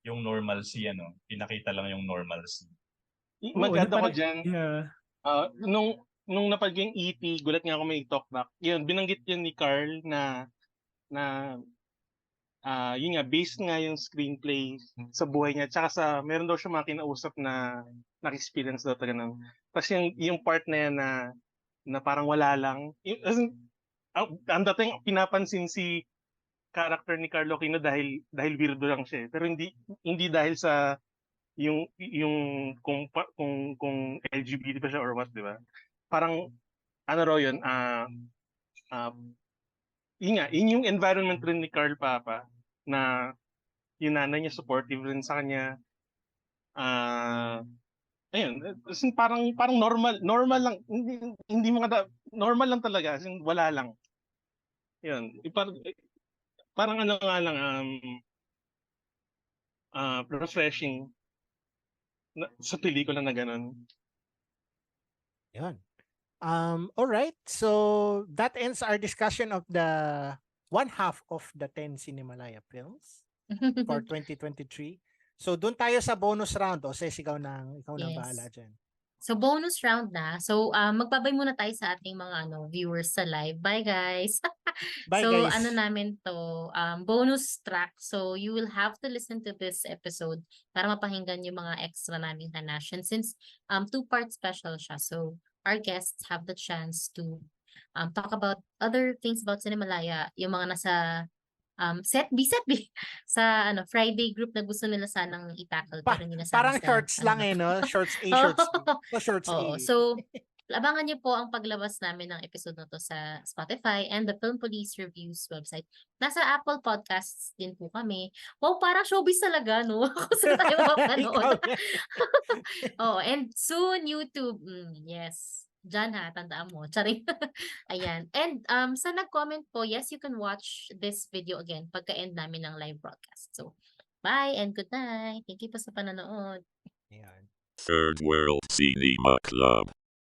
Yung normalcy, pinakita lang yung normalcy. Oo, na Mag-add ako parang, dyan. yeah. Nung napag yung E.T., gulat nga ako may talkback. Yun, binanggit yun ni Carl na yun nga, based nga yung screenplay sa buhay niya. Tsaka meron daw siya mga kinausap na nag-experience daw talaga ng. Tapos yung part na yan na parang wala lang. As in, ang dating pinapansin si character ni Carlo Aquino dahil weirdo lang siya. Pero hindi dahil sa yung kung LGBT pa siya or what, di ba? Parang ano raw yun, yun yung environment rin ni Carl Papa na yung nanay niya supportive rin sa kanya. Ayun, as in, parang normal lang, hindi mo normal lang talaga, as in, wala lang. Yun, parang ano nga lang, refreshing sa pelikula na ganun. Yun. All right. So that ends our discussion of the one half of the 10 Cinemalaya films for 2023. So doon tayo sa bonus round. O Ses, ikaw nang Yes. bahala dyan. So bonus round na. So magbabay muna tayo sa ating mga viewers sa live. Bye guys. Bye, So guys. ano namin to, bonus track. So you will have to listen to this episode para mapakinggan yung mga extra naming hanasyan since 2-part special siya. So our guests have the chance to talk about other things about Cinemalaya, yung mga nasa set B sa Friday group na gusto nila sanang i-tackle pero hindi nasama Parang sa shorts lang no? Shorts A, shorts B. So shorts Oo. A. So, abangan niyo po ang paglabas namin ng episode na to sa Spotify and the Film Police Reviews website. Nasa Apple Podcasts din po kami. Wow, parang showbiz talaga, no? Kung saan tayo mapanood. Oh, and soon YouTube. Yes. Diyan ha, tandaan mo. Charing. Ayan. And sa nag-comment po, yes, you can watch this video again pagka-end namin ng live broadcast. So, bye and good night. Thank you po sa panonood. Ayan. Third World Cinema Club.